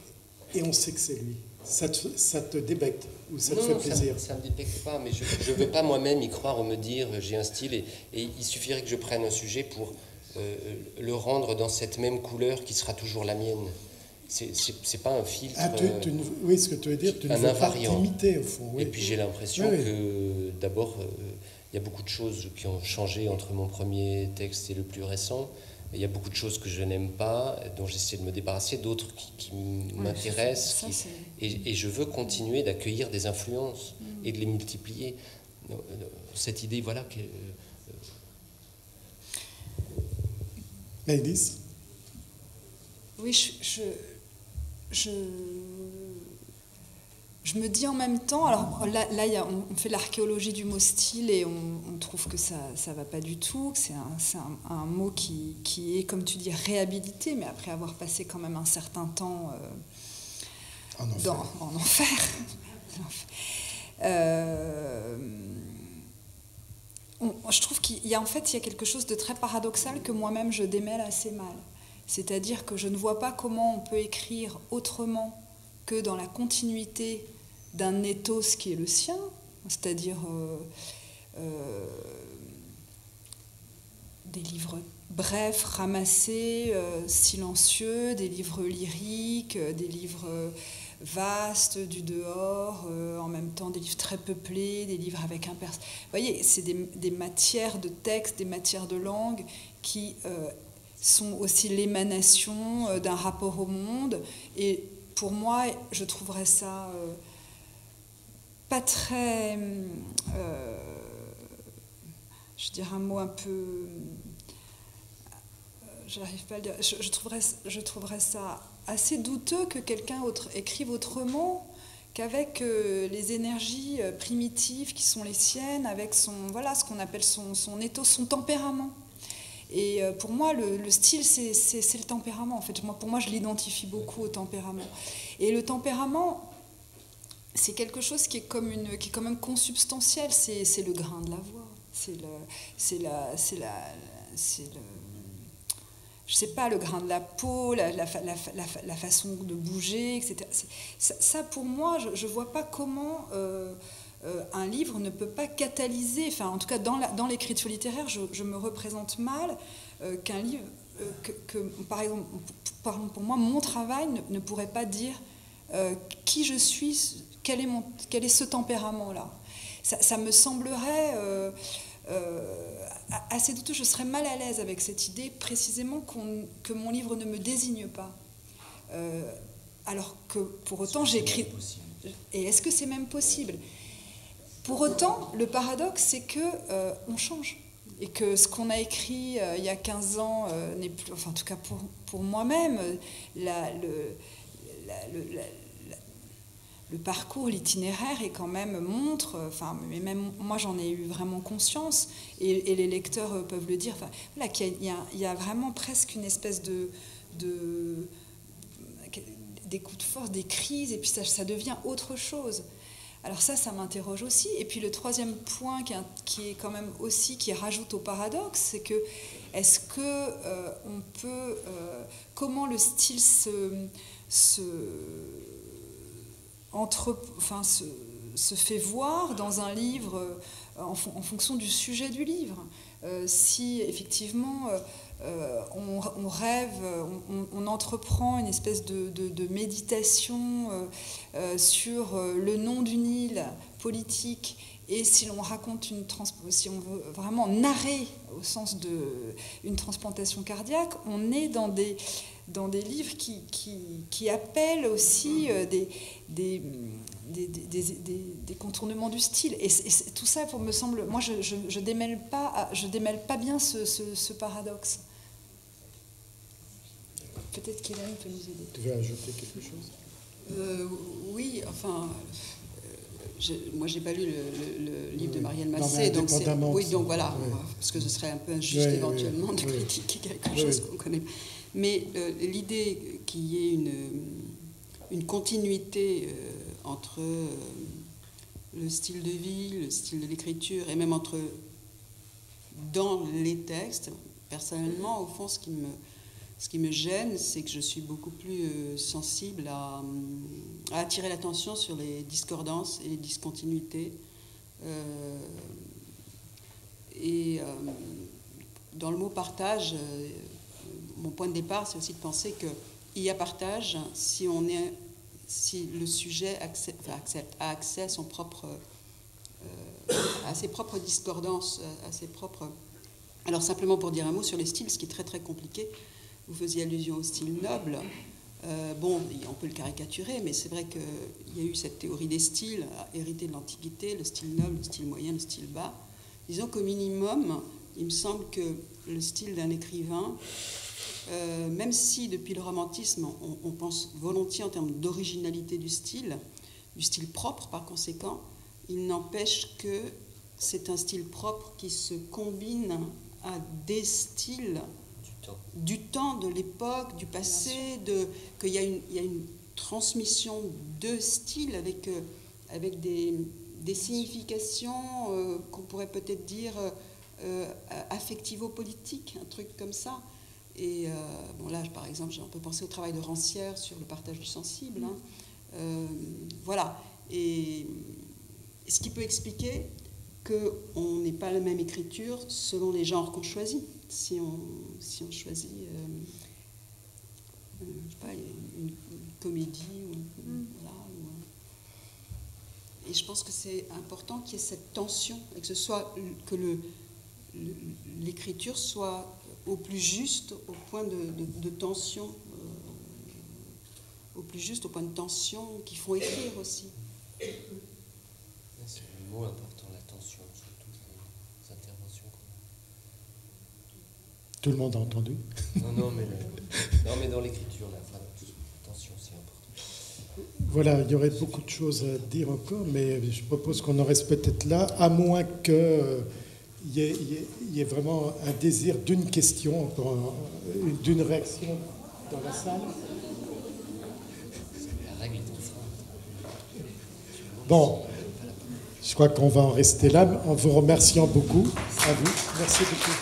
et on sait que c'est lui, ça te débecte ou ça te fait plaisir? Ça ne me débecte pas, mais je ne veux pas moi-même y croire ou me dire j'ai un style et il suffirait que je prenne un sujet pour le rendre dans cette même couleur qui sera toujours la mienne. C'est pas un filtre. Oui, ce que tu veux dire, tu ne veux pas t'imiter au fond. Oui. Et puis j'ai l'impression que d'abord, il y a beaucoup de choses qui ont changé entre mon premier texte et le plus récent. Il y a beaucoup de choses que je n'aime pas, dont j'essaie de me débarrasser, d'autres qui m'intéressent. Et je veux continuer d'accueillir des influences et de les multiplier. Cette idée, voilà... Maëlys ? Oui, je me dis en même temps, alors là on fait l'archéologie du mot style et on trouve que ça va pas du tout, que c'est un mot qui est, comme tu dis, réhabilité, mais après avoir passé quand même un certain temps en enfer. Je trouve qu'il y a quelque chose de très paradoxal que moi-même je démêle assez mal. C'est-à-dire que je ne vois pas comment on peut écrire autrement que dans la continuité d'un ethos qui est le sien, c'est-à-dire des livres brefs, ramassés, silencieux, des livres lyriques, des livres vastes, du dehors, en même temps des livres très peuplés, des livres avec un personnage. Vous voyez, c'est des matières de texte, des matières de langue qui sont aussi l'émanation d'un rapport au monde. Et pour moi, je trouverais ça pas très... je dirais un mot un peu... je n'arrive pas à le dire. Je trouverais ça assez douteux que quelqu'un écrive autrement qu'avec les énergies primitives qui sont les siennes, avec ce qu'on appelle son ethos, son tempérament. Et pour moi, le style, c'est le tempérament. En fait, pour moi, je l'identifie beaucoup au tempérament. Et le tempérament, c'est quelque chose qui est quand même consubstantiel. C'est le grain de la voix. Je sais pas, le grain de la peau, la façon de bouger, etc. Ça, pour moi, je vois pas comment un livre ne peut pas catalyser, enfin, en tout cas, dans l'écriture littéraire, je me représente mal qu'un livre, par exemple, pour moi, mon travail ne pourrait pas dire qui je suis, quel est ce tempérament-là. Ça me semblerait... assez douteux, je serais mal à l'aise avec cette idée précisément que mon livre ne me désigne pas. Alors que pour autant j'écris... Et est-ce que c'est même possible? Pour autant, le paradoxe, c'est qu'on change. Et que ce qu'on a écrit il y a 15 ans n'est plus... Enfin, en tout cas pour moi-même, le parcours, l'itinéraire est quand même montre, enfin, mais même moi j'en ai eu vraiment conscience, et les lecteurs peuvent le dire, enfin, voilà, qu'il y a vraiment presque une espèce des coups de force, des crises, et puis ça devient autre chose. Alors ça m'interroge aussi. Et puis le troisième point qui est quand même aussi, qui rajoute au paradoxe, c'est que est-ce que on peut, comment le style se fait voir dans un livre en fonction du sujet du livre. Si effectivement on rêve, on entreprend une espèce de méditation sur le nom d'une île politique, et si l'on raconte si on veut vraiment narrer au sens d'une transplantation cardiaque, on est dans des livres qui appellent aussi des contournements du style. Et tout ça, me semble... Moi, je démêle pas bien ce paradoxe. Peut-être qu'Hélène peut nous aider. Tu veux ajouter quelque chose? Oui, enfin... moi, j'ai pas lu le livre de Marielle Massé, donc voilà, parce que ce serait un peu injuste éventuellement de critiquer quelque chose qu'on connaît. Mais l'idée qu'il y ait une continuité entre le style de vie, le style de l'écriture, et même dans les textes, personnellement, au fond, ce qui me gêne, c'est que je suis beaucoup plus sensible à attirer l'attention sur les discordances et les discontinuités. Dans le mot partage, mon point de départ, c'est aussi de penser qu'il y a partage si le sujet a accès à ses propres discordances, à ses propres... Alors simplement pour dire un mot sur les styles, ce qui est très très compliqué, vous faisiez allusion au style noble. On peut le caricaturer, mais c'est vrai qu'il y a eu cette théorie des styles héritée de l'Antiquité, le style noble, le style moyen, le style bas. Disons qu'au minimum, il me semble que le style d'un écrivain, même si depuis le romantisme, on pense volontiers en termes d'originalité du style propre par conséquent, il n'empêche que c'est un style propre qui se combine à des styles du temps, de l'époque, du passé, qu'il y a une transmission de styles avec des significations qu'on pourrait peut-être dire affectivo-politiques, un truc comme ça. Et là, par exemple, on peut penser au travail de Rancière sur le partage du sensible. Voilà. Et ce qui peut expliquer qu'on n'ait pas la même écriture selon les genres qu'on choisit. Si on choisit je sais pas, une comédie, voilà, je pense que c'est important qu'il y ait cette tension et que ce soit que l'écriture soit au plus juste au point de tension, au plus juste au point de tension qu'il faut écrire aussi. C'est le mot important, la tension, sur toutes les interventions. Tout le monde a entendu? Non, mais dans l'écriture, la tension, c'est important. Voilà, il y aurait beaucoup de choses à dire encore, mais je propose qu'on en reste peut-être là, à moins qu'il y ait vraiment un désir d'une question, d'une réaction dans la salle. La règle est différente. Bon, je crois qu'on va en rester là, en vous remerciant beaucoup. À vous. Merci beaucoup.